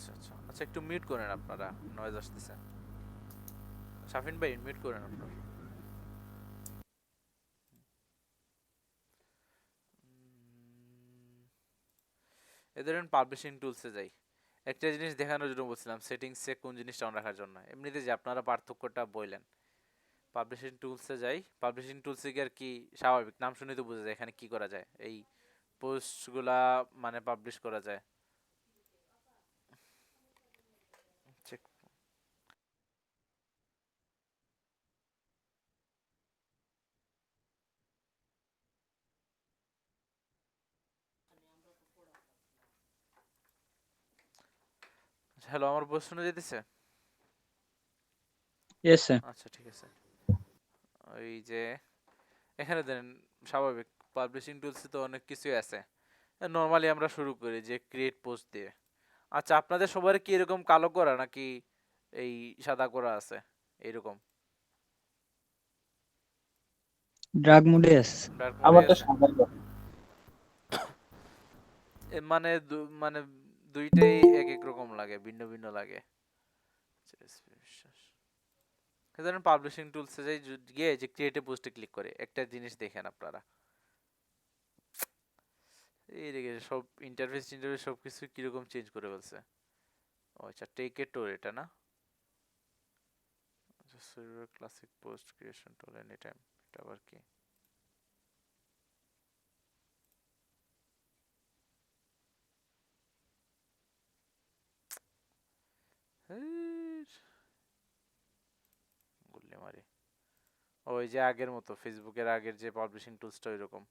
আচ্ছা আচ্ছা আচ্ছা, একটু মিউট করেন, আপনারা নয়েজ আসতেছে। শাফিন ভাই মিউট করেন আপনার। এ ধরেন পাবলিশিং টুলসে যাই, একটা জিনিস দেখানোর জন্য বলছিলাম সেটিংসে কোন জিনিসটা অন রাখার জন্য, এমনিতে যে আপনারা পার্থক্যটা বললেন। পাবলিশিং টুলসে যাই, পাবলিশিং টুলসে গিয়ে আর কি স্বাভাবিক নাম শুনে তো বোঝা যায় এখানে কি করা যায়, এই পোস্টগুলা মানে পাবলিশ করা যায়। চেক। হ্যালো, আমার ভয়েস শোনা যেতেছে? Yes sir. আচ্ছা ঠিক আছে। ওই যে এখানে দেন স্বাভাবিক পাবলিশিং টুলসে তো অনেক কিছুই আছে। নর্মালি আমরা শুরু করি যে ক্রিয়েট পোস্ট দিয়ে। আচ্ছা, আপনাদের সবার কি এরকম কালো করা নাকি এই সাদা করা আছে এরকম? ড্রাগ মোডে আছে। ডার্ক মোডে আমারটা আছে? সাদাই করে। মানে মানে দুইটাই এক এক রকম লাগে, ভিন্ন ভিন্ন লাগে। ধরেন পাবলিশিং টুলসে যাই, গিয়ে যে ক্রিয়েটিভ পোস্টে ক্লিক করে একটা জিনিস দেখেন আপনারা, এই দেখে সব ইন্টারফেস সব কিছু কিরকম চেঞ্জ করে ফেলছে। ও আচ্ছা, টেক এ টুর এটা না? ক্লাসিক পোস্ট ক্রিয়েশন টুল এনি টাইম, এটা আবার কি? গুল্লি মারি। ওই যে আগের মতো ফেসবুকের আগের যে পাবলিশিং টুলসটা ওইরকম।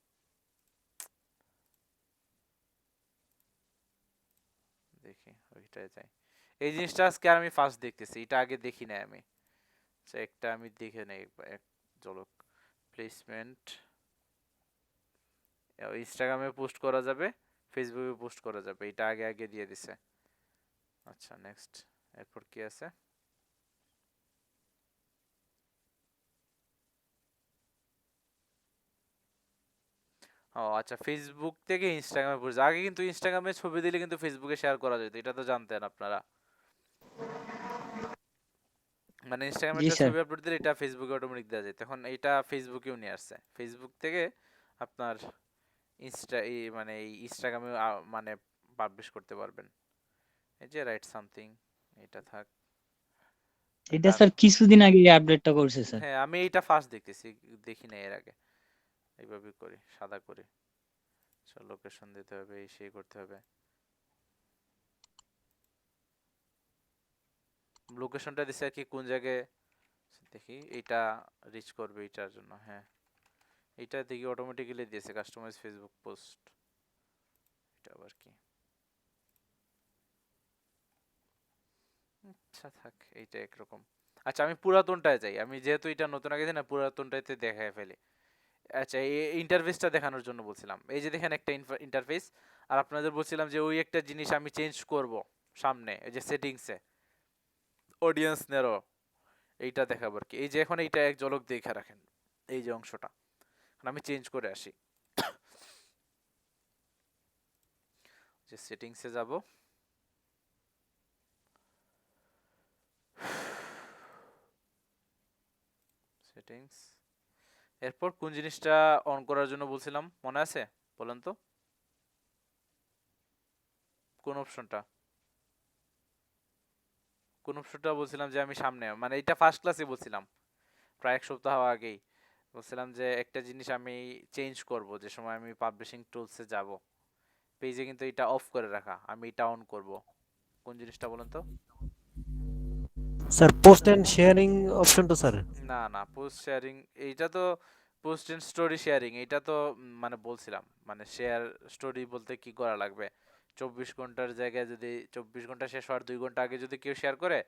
দেখি ওইটাই যাই। এই জিনিসটা আজকে আর আমি ফার্স্ট দেখতেছি, এটা আগে দেখি নাই আমি। আচ্ছা, একটা আমি দেখে নেই এক ঝলক। প্লেসমেন্ট ইনস্টাগ্রামে পোস্ট করা যাবে, ফেসবুকে পোস্ট করা যাবে, এটা আগে আগে দিয়ে দিছে। আচ্ছা নেক্সট, এরপর কি আছে? ও আচ্ছা, ফেসবুক থেকে ইনস্টাগ্রামে পোস্ট, আগে কিন্তু ইনস্টাগ্রামে ছবি দিলে কিন্তু ফেসবুকে শেয়ার করা যেত, এটা তো জানতেন আপনারা? মানে ইনস্টাগ্রামে জি একটা স্যার। ছবি আপলোড দিলে এটা ফেসবুকে অটোমেটিক দেওয়া যেত, এখন এটা ফেসবুকেও নিয়ে আসছে, ফেসবুক থেকে আপনার মানে এই ইনস্টাগ্রামে মানে পাবলিশ করতে পারবেন। এই যে রাইট সামথিং, এটা থাক। এটা ডার্ক, স্যার কিছুদিন আগে এই আপডেটটা করছে স্যার। হ্যাঁ আমি এটা ফার্স্ট দেখতেছি, দেখি না এর আগে। এইভাবে করি, সাদা করি। লোকেশন দিতে হবে, এই সেই করতে হবে। লোকেশনটা দিছে আর কি কোন জায়গায়, দেখি এটা রিচ করবে এটার জন্য, হ্যাঁ এটা দেখি অটোমেটিক্যালি দিয়েছে কাস্টমাইজ ফেসবুক পোস্ট, এটা আবার কি? আচ্ছা থাক, এইটা একরকম। আচ্ছা আমি পুরাতনটায় যাই, আমি যেহেতু এটা নতুন আগে না পুরাতনটাতে দেখায় ফেলি। আচ্ছা, এই ইন্টারফেসটা দেখানোর জন্য বলছিলাম, এই যে দেখেন একটা ইন্টারফেস, আর আপনাদের বলছিলাম যে ওই একটা জিনিস আমি চেঞ্জ করব সামনে, এই যে সেটিংসে অডিয়েন্স নেরো, এইটা দেখাবো আর কি। এই যে এখন এইটা এক ঝলক দেখে রাখেন, এই যে অংশটা এখন আমি চেঞ্জ করে আসি, যে সেটিংসে যাব, সেটিংস, এরপর কোন জিনিসটা অন করার জন্য বলছিলাম মনে আছে? বলেন তো কোন অপশনটা, কোন অপশনটা বলছিলাম যে আমি সামনে, মানে এটা ফার্স্ট ক্লাসে বলছিলাম প্রায় এক সপ্তাহ আগেই, বলছিলাম যে একটা জিনিস আমি চেঞ্জ করব যে সময় আমি পাবলিশিং টুলসে যাব, পেজে কিন্তু এটা অফ করে রাখা, আমি এটা অন করব। কোন জিনিসটা বলেন তো? স্যার পোস্ট এন্ড শেয়ারিং অপশনটা স্যার। না না, পোস্ট শেয়ারিং, এইটা তো পোস্ট এন্ড স্টোরি শেয়ারিং, এটা তো মানে বলছিলাম মানে শেয়ার স্টোরি বলতে কি করা লাগবে, 24 ঘন্টার জায়গায় যদি 24 ঘন্টা শেষ হওয়ার 2 ঘন্টা আগে যদি কেউ শেয়ার করে,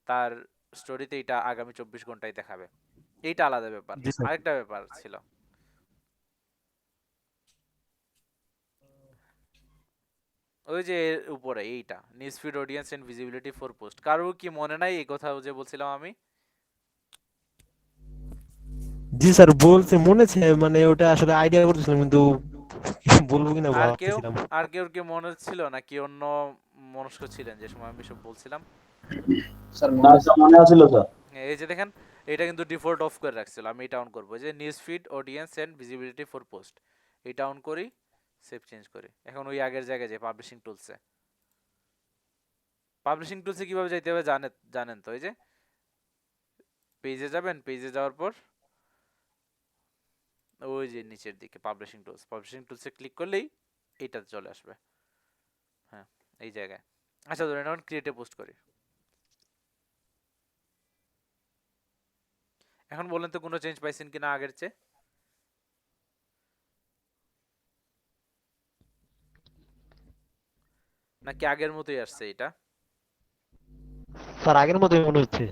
তার স্টোরিতে এটা আগামী 24 ঘন্টায় দেখাবে, এইটা আলাদা ব্যাপার। জি স্যার। আরেকটা ব্যাপার ছিল, ওই যে এর উপরে এইটা news feed audience and visibility for post, কারোর কি মনে নাই এই কথা যে বলছিলাম আমি? জি স্যার বলছে মনে আছে, মানে ওটা আসলে আইডিয়া করতেছিলাম কিন্তু বলবো কিনা আর কেউ, ভাবতেছিলাম। আর কেউ কি মনে ছিল নাকি অন্য মনস্ক ছিলেন যে সময় আমি সব বলছিলাম। স্যার না স্যার মনে আছিল স্যার। এই যে দেখেন এটা কিন্তু ডিফল্ট অফ করে রাখছিল, আমি এটা অন করবো যে news feed audience and visibility for post, এটা অন করি, সেভ চেঞ্জ করি। এখন ওই আগের জায়গায় যে পাবলিশিং টুলসে, পাবলিশিং টুলসে কিভাবে যাইতে হবে জানেন তো, এই যে পেজে যাবেন, পেজে যাওয়ার পর ওই যে নিচের দিকে পাবলিশিং টুলস, পাবলিশিং টুলসে ক্লিক করলেই এইটাতে চলে আসবে। হ্যাঁ এই জায়গায়। আচ্ছা ধরেন এখন ক্রিয়েটে পোস্ট করি। এখন বলেন তো কোনো চেঞ্জ পাইছেন কিনা আগের চেয়ে? নাকি আগের মতোই আসছে এটা? স্যার আগের মতোই মনে হচ্ছে।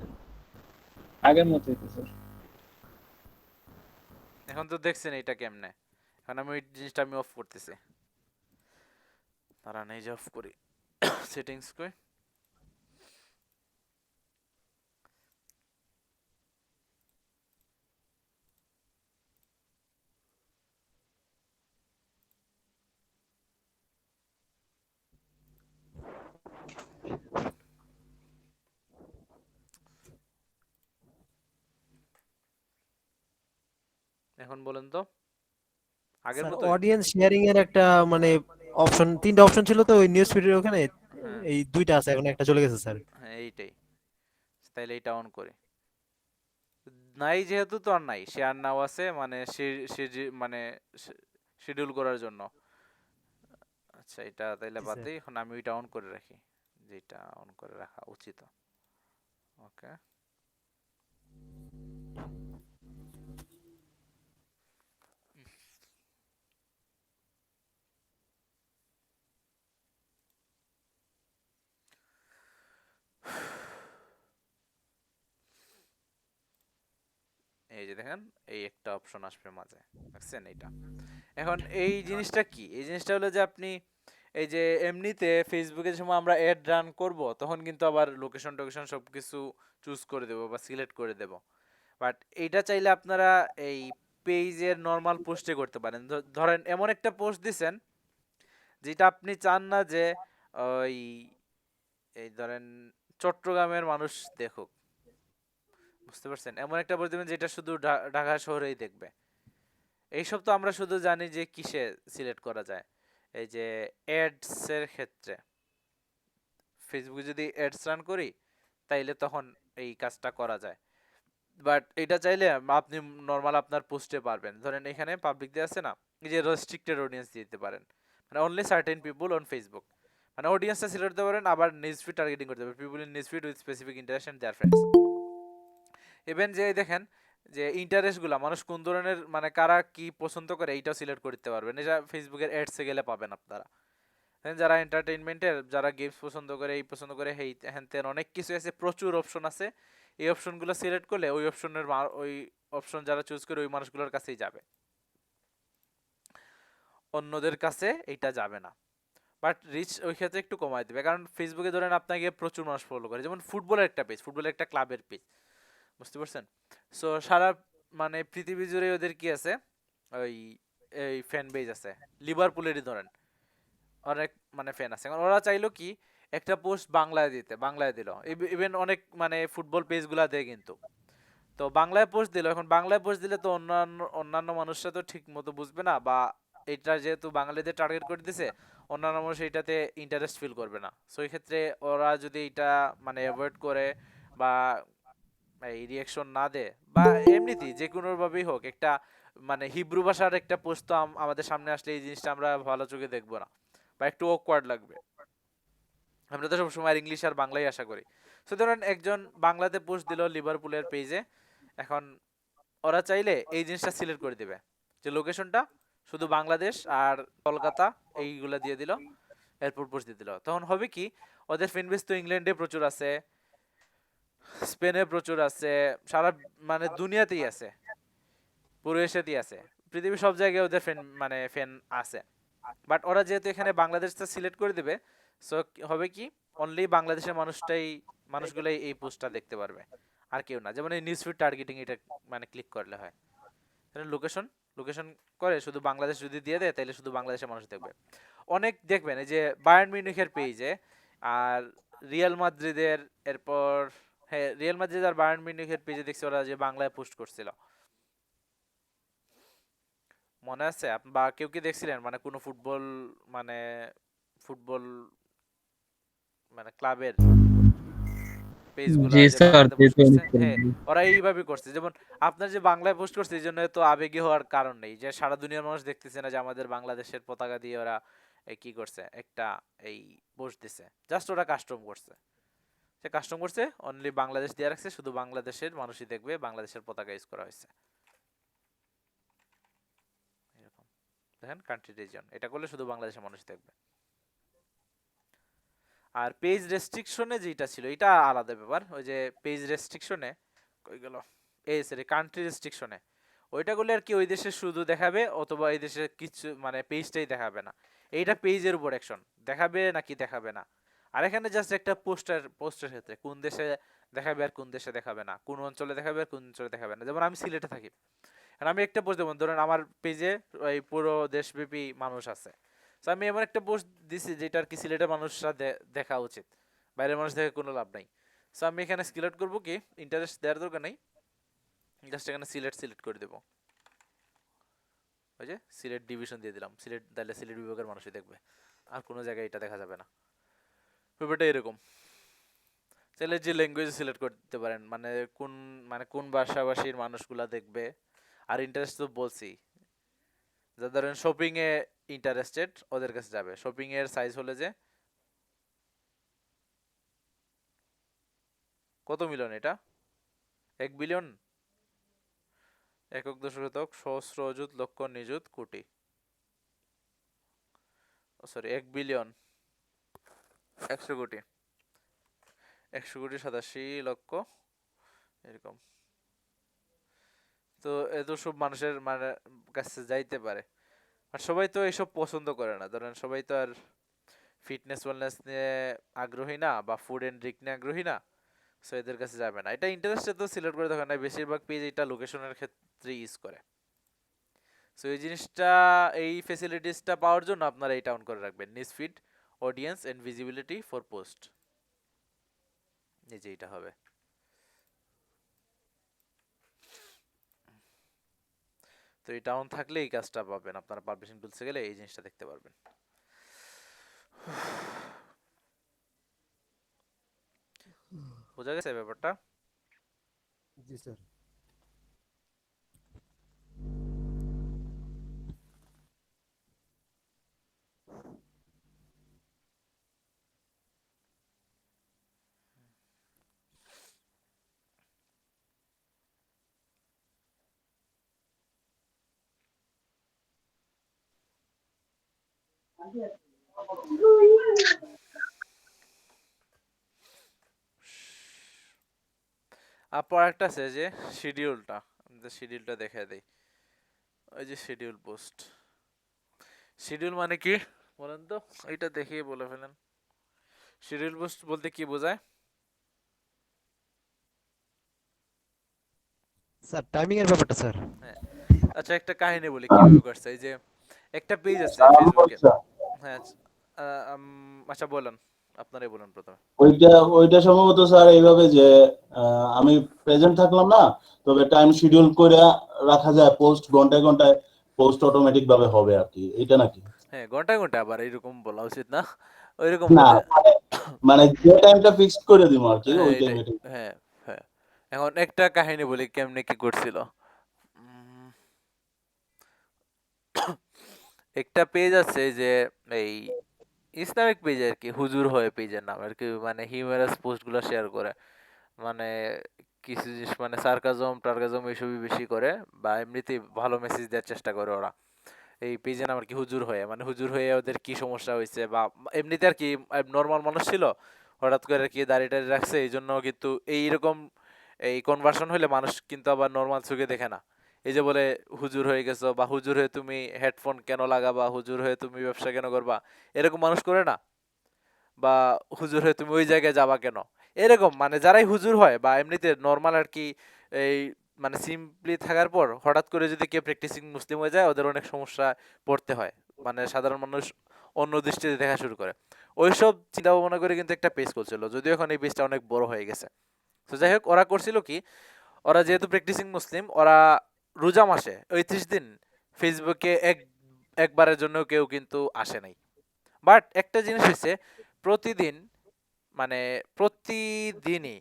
আগের মতোই তো স্যার। এখন তো দেখছেন এটা কেমনে। এখন আমি ওই জিনিসটা আমি অফ করতেছি, তারা নেই যে অফ করি সেটিংস কই। এখন বলেন তো আগের স্যার মতোই? অডিয়েন্স শেয়ারিং এর একটা মানে অপশন, তিনটা অপশন ছিল তো ওই নিউজ ফিডের ওখানে, হ্যাঁ এই দুইটা আছে, এখন একটা চলে গেছে স্যার। হ্যাঁ এইটাই, তাইলে এটা অন করি। নাই যেহেতু তো আর নাই, শেয়ার নাও আছে মানে মানে শিডিউল করার জন্য। আচ্ছা এটা তাইলে জি বাদ স্যার। দিই, এখন আমি ওইটা অন করে রাখি, যেটা অন করে রাখা উচিত। ওকে এই যে দেখেন এই একটা অপশন আসবে মাঝে, দেখছেন এইটা। এখন এই জিনিসটা কি, এই জিনিসটা হলো যে আপনি এই যে এমনিতে ফেসবুকে যে সময় আমরা অ্যাড রান করব তখন কিন্তু আবার লোকেশন টোকেশন সব কিছু চুজ করে দেব বা সিলেক্ট করে দেব, বাট এইটা চাইলে আপনারা এই পেজের নর্মাল পোস্টে করতে পারেন। ধরেন এমন একটা পোস্ট দিছেন যেটা আপনি চান না যে ওই এই ধরেন চট্টগ্রামের মানুষ দেখুক, বুঝতে পারছেন, এমন একটা পোস্ট দিবেন যেটা শুধু ঢাকা শহরেই দেখবে। এইসব তো আমরা শুধু জানি যে কিসে সিলেক্ট করা যায়, এই যে অ্যাডস এর ক্ষেত্রে ফেসবুকে যদি অ্যাডস রান করি তাইলে তখন এই কাজটা করা যায়। বাট এটা চাইলে আপনি নর্মাল আপনার পোস্টে পারবেন। ধরেন এখানে পাবলিক দিয়ে আছে না, এই যে রেস্ট্রিক্টেড অডিয়েন্স দিতে পারেন, মানে only certain people on Facebook, মানে অডিয়েন্সটা সিলেক্ট করতে পারেন। আবার নিউজ ফিড টার্গেটিং করতে পারেন, people in news feed with specific interaction their friends. Even যে দেখেন যে ইন্টারেস্টগুলো মানুষ কোন ধরনের মানে কারা কি পছন্দ করে এইটাও সিলেক্ট করতে পারবেন, এটা ফেসবুকের অ্যাডসে গেলে পাবেন আপনারা। যারা এন্টারটেইনমেন্টের, যারা গেমস পছন্দ করে, এই পছন্দ করে, এই হ্যান ত্যান অনেক কিছু আছে, প্রচুর অপশন আছে। এই অপশনগুলো সিলেক্ট করলে ওই অপশনের ওই অপশন যারা চুজ করে ওই মানুষগুলোর কাছেই যাবে, অন্যদের কাছে এইটা যাবে না। বাট রিচ ওই ক্ষেত্রে একটু কমায় দেবে, কারণ ফেসবুকে ধরেন আপনাকে প্রচুর মানুষ ফলো করে, যেমন ফুটবলের একটা পেজ, ফুটবলের একটা ক্লাবের পেজ, বুঝতে পারছেন। সো সারা মানে পৃথিবী জুড়ে ওদের কি আছে, ওই এই ফ্যান বেজ আছে, লিভারপুলেরই ধরেন অনেক মানে ফ্যান আছে। এখন ওরা চাইলো কি একটা পোস্ট বাংলায় দিতে, বাংলায় দিল, ইভেন অনেক মানে ফুটবল পেজগুলা দেয় কিন্তু, তো বাংলায় পোস্ট দিল। এখন বাংলায় পোস্ট দিলে তো অন্যান্য অন্যান্য মানুষরা তো ঠিক মতো বুঝবে না, বা এটা যেহেতু বাঙালিদের টার্গেট করে দিছে, অন্যান্য মানুষ এটাতে ইন্টারেস্ট ফিল করবে না। সো এই ক্ষেত্রে ওরা যদি এটা মানে অ্যাভয়েড করে বা এই রিয়াকশন না দেয়, বা এমনিতেই যে কোনো ভাবেই হোক, একটা মানে হিব্রু ভাষার একটা পোস্ট তো আমাদের সামনে আসলে এই জিনিসটা আমরা ভালো চোখে দেখবো না, বা একটু অকওয়ার্ড লাগবে। আমরা তো সবসময় ইংলিশ আর বাংলায় আশা করি। সো ধরেন একজন বাংলাতে পোস্ট দিল লিভারপুলের পেজে, এখন ওরা চাইলে এই জিনিসটা সিলেক্ট করে দিবে যে লোকেশনটা শুধু বাংলাদেশ আর কলকাতা এইগুলা দিয়ে দিল, এরপর পোস্ট দিয়ে দিল। তখন হবে কি, ওদের ফ্যান বেস তো ইংল্যান্ডে প্রচুর আছে, স্পেনে প্রচুর আছে, সারা মানে দুনিয়াতেই আছে, পুরো এশিয়াতেই আছে, পৃথিবীর সব জায়গায় ওদের ফ্যান মানে ফ্যান আছে। বাট ওরা যেহেতু এখানে বাংলাদেশটা সিলেক্ট করে দিবে, সো হবে কি অনলি বাংলাদেশের মানুষগুলাই এই পোস্টটা দেখতে পারবে, আর কেউ না। যেমন এই নিউজ ফিড টার্গেটিং, এটা মানে ক্লিক করলে হয় লোকেশন, লোকেশন করে শুধু বাংলাদেশ যদি দিয়ে দেয় তাহলে শুধু বাংলাদেশের মানুষ দেখবে। অনেক দেখবেন এই যে বায়ার্ন মিউনিখের পেজে আর রিয়াল মাদ্রিদের এরপর, হ্যাঁ রিয়াল মাদ্রিদ আর বায়ার্ন মিউনিখের পেজে দেখছি ওরা যে বাংলায় পোস্ট করছিল, মনে আছে বা কেউ কি দেখছিলেন মানে কোনো ফুটবল, মানে ফুটবল মানে ক্লাবের পেজগুলা জি যে স্যার, বাংলাতে পোস্ট করছে? হ্যাঁ, ওরা এইভাবে করছে। যেমন আপনার যে বাংলায় পোস্ট করছে এই জন্য তো আবেগী হওয়ার কারণ নেই, যে সারা দুনিয়ার মানুষ দেখতেছে না যে আমাদের বাংলাদেশের পতাকা দিয়ে ওরা কি করছে, একটা এই পোস্ট দিছে, জাস্ট ওরা কাস্টম করছে, সে কাস্টম করছে অনলি বাংলাদেশ দিয়ে রাখছে, শুধু বাংলাদেশের মানুষই দেখবে, বাংলাদেশের পতাকা ইউজ করা হয়েছে এরকম। দেখেন কান্ট্রি রিজন, এটা করলে শুধু বাংলাদেশের মানুষ দেখবে। আর পেজ রেস্ট্রিকশনে যেটা ছিল এটা আলাদা ব্যাপার, ওই যে পেজ রেস্ট্রিকশনে কই গেল, এই সরি কান্ট্রি রেস্ট্রিকশনে ওইটা করলে আর কি ওই দেশে শুধু দেখাবে অথবা এই দেশে কিছু মানে পেজটাই দেখাবে না, এইটা পেজের উপর অ্যাকশন, দেখাবে নাকি দেখাবে না। আর এখানে জাস্ট একটা পোস্টের ক্ষেত্রে কোন দেশে দেখাবে আর কোন দেশে দেখাবে না, কোন অঞ্চলে দেখাবে আর কোন অঞ্চলে দেখাবে না। যেমন আমি সিলেটে থাকি, আর আমি একটা পোস্ট দেবো, ধরেন আমার পেজে ওই পুরো দেশব্যাপী মানুষ আছে, তো আমি এমন একটা পোস্ট দিছি যেটা আর কি সিলেটের মানুষরা দেখা উচিত, বাইরের মানুষ দেখে কোনো লাভ নাই। সো আমি এখানে সিলেক্ট করবো, কি ইন্টারেস্ট দেওয়ার দরকার নেই, জাস্ট এখানে সিলেক্ট করে দেবো, ওই যে সিলেট ডিভিশন দিয়ে দিলাম, সিলেট তাহলে সিলেট বিভাগের মানুষই দেখবে, আর কোনো জায়গায় এটা দেখা যাবে না। ব্যাপারটা এরকম। তাহলে যে ল্যাঙ্গুয়েজ সিলেক্ট করতে পারেন, কোন ভাষাভাষীর মানুষগুলা দেখবে। আর ইন্টারেস্ট তো বলছি, যা ধরেন শপিং এ ইন্টারেস্টেড ওদের কাছে যাবে। শপিং এর সাইজ হলে যে কত মিলিয়ন, এটা 1 বিলিয়ন, একক দশক সহস্র অযুত লক্ষ নিযুত কোটি, সরি 1 বিলিয়ন, 100 কোটি, 100 কোটি 87 লক্ষ এরকম। তো এত সব মানুষের মানে কাছে যাইতে পারে, আর সবাই তো এইসব পছন্দ করে না। ধরেন সবাই তো আর ফিটনেস ওয়েলনেস নিয়ে আগ্রহী না, বা ফুড এন্ড ড্রিঙ্ক নিয়ে আগ্রহী না, সো এদের কাছে যাবে না। এটা ইন্টারেস্টে তো সিলেক্ট করে দরকার নাই, বেশিরভাগ পেজ এটা লোকেশনের ক্ষেত্রে ইউজ করে। সো এই জিনিসটা, এই ফেসিলিটিসটা পাওয়ার জন্য আপনারা এটা অন করে রাখবেন, news feed audience and visibility for post, এই যে এটা হবে। তো এটা অন থাকলে এই কাজটা পাবেন, আপনারা পাবলিশিং টুলসে গেলে এই জিনিসটা দেখতে পারবেন। বোঝা গেছে ব্যাপারটা? জি স্যার। একটা আছে যে শিডিউলটা, শিডিউলটা দেখায় দেই, ওই যে শিডিউল পোস্ট। শিডিউল মানে কি বলেন তো, এটা দেখিয়ে বলে ফেলেন। শিডিউল পোস্ট বলতে কি বোঝায়? স্যার টাইমিং এর ব্যাপারটা স্যার। হ্যাঁ, আচ্ছা একটা কাহিনী বলি কিভাবে করছে। এই যে একটা পেজ আছে ফেসবুকে, হ্যাঁ আচ্ছা বলেন, আপনারাই বলেন প্রথমে। ওইটা ওইটা সম্ভবত স্যার এইভাবে যে আমি প্রেজেন্ট থাকলাম না, তবে টাইম শিডিউল করে রাখা যায়, পোস্ট ঘন্টায় ঘন্টায় পোস্ট অটোমেটিক ভাবে হবে আর কি, এটা নাকি? হ্যাঁ ঘন্টায় ঘন্টা, আবার এরকম বলা উচিত না, ওইরকম না বলে। মানে যে টাইমটা ফিক্সড করে দিব আর কি, হ্যাঁ ওই এটাই, টাইমে। হ্যাঁ হ্যাঁ। এখন একটা কাহিনী বলি কেমনে কি করছিল। উম, একটা পেজ আছে যে এই ইসলামিক পেজ আর কি, হুজুর হয় পেজের নাম আর কি, মানে হিউমারাস পোস্ট গুলো শেয়ার করে, মানে কিছু জিনিস মানে সার্কাজম টার্কাজম এইসবই বেশি করে, বা এমনিতেই ভালো মেসেজ দেওয়ার চেষ্টা করে ওরা। এই পেজের নাম আর কি হুজুর হয়ে, মানে হুজুর হয়ে ওদের কি সমস্যা হয়েছে, বা এমনিতে আর কি নর্মাল মানুষ ছিল, হঠাৎ করে আর কি দাড়ি টাড়ি রাখছে, এই জন্য কিন্তু এইরকম এই কনভার্সন হলে মানুষ কিন্তু আবার নর্মাল চোখে দেখে না। এই যে বলে হুজুর হয়ে গেছো, বা হুজুর হয়ে তুমি হেডফোন কেন লাগাবা, হুজুর হয়ে তুমি ব্যবসা কেন করবা, এরকম মানুষ করে না। বা হুজুর হয়ে তুমি ওই জায়গায় যাবা কেন, এরকম মানে যারাই হুজুর হয় বা এমনিতে নর্মাল আর কি, এই মানে সিম্পলি থাকার পর হঠাৎ করে যদি কেউ প্র্যাকটিসিং মুসলিম হয়ে যায়, ওদের অনেক সমস্যা পড়তে হয়, মানে সাধারণ মানুষ অন্য দৃষ্টিতে দেখা শুরু করে। ওইসব চিন্তা ভাবনা করে কিন্তু একটা পেজ করছিল, যদিও এখন এই পেজটা অনেক বড় হয়ে গেছে। তো যাই হোক, ওরা করছিল কি, ওরা যেহেতু প্র্যাকটিসিং মুসলিম, ওরা রোজা মাসে ওই 30 দিন ফেসবুকে একবারের জন্য কেউ কিন্তু আসে নাই। বাট একটা জিনিস হচ্ছে, প্রতিদিন মানে প্রতিদিনই